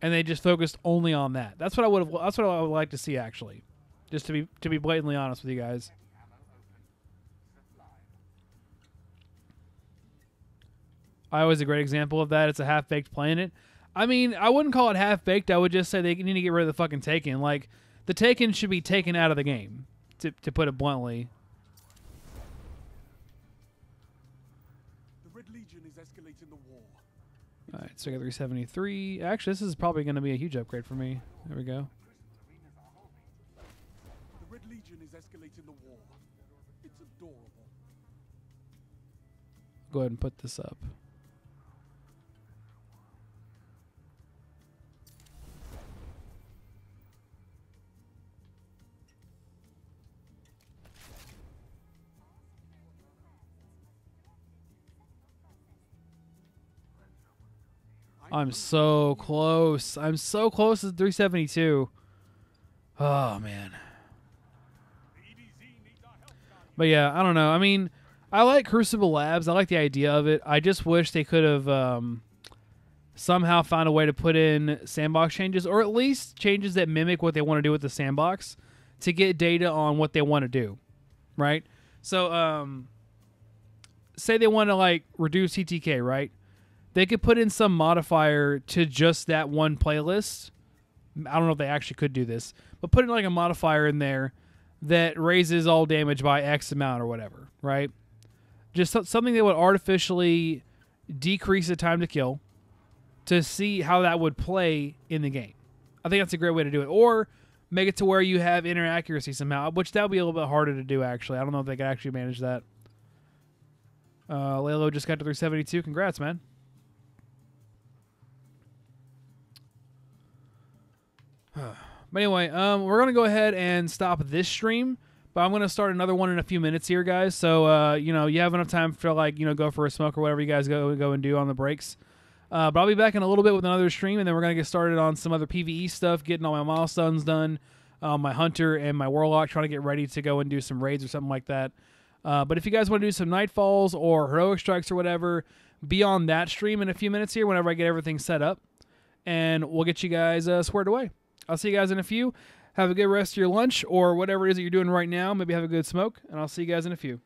And they just focused only on that. That's what I would like to see, actually. Just to be blatantly honest with you guys. Iowa is a great example of that. It's a half-baked playing it. I mean, I wouldn't call it half-baked. I would just say they need to get rid of the fucking Taken. Like, the Taken should be taken out of the game, to put it bluntly. Escalating the war. All right, so I got 373. Actually, this is probably going to be a huge upgrade for me. There we go. The Red Legion is escalating the war. It's adorable. Go ahead and put this up. I'm so close. I'm so close to 372. Oh, man. But yeah, I don't know. I mean, I like Crucible Labs. I like the idea of it. I just wish they could have somehow found a way to put in Sandbox changes, or at least changes that mimic what they want to do with the Sandbox, to get data on what they want to do, right? So, say they want to, like, reduce TTK, right? They could put in some modifier to just that one playlist. I don't know if they actually could do this, but put in like a modifier in there that raises all damage by X amount or whatever, right? Just something that would artificially decrease the time to kill to see how that would play in the game. I think that's a great way to do it. Or make it to where you have inner accuracy somehow, which that would be a little bit harder to do, actually. I don't know if they could actually manage that. Lalo just got to 372. Congrats, man. But anyway, we're going to go ahead and stop this stream, but I'm going to start another one in a few minutes here, guys. So, you know, you have enough time to, like, you know, go for a smoke or whatever you guys go and do on the breaks. But I'll be back in a little bit with another stream, and then we're going to get started on some other PvE stuff, getting all my milestones done, my Hunter and my Warlock, trying to get ready to go and do some raids or something like that. But if you guys want to do some Nightfalls or Heroic Strikes or whatever, be on that stream in a few minutes here whenever I get everything set up, and we'll get you guys squared away. I'll see you guys in a few. Have a good rest of your lunch or whatever it is that you're doing right now. Maybe have a good smoke, and I'll see you guys in a few.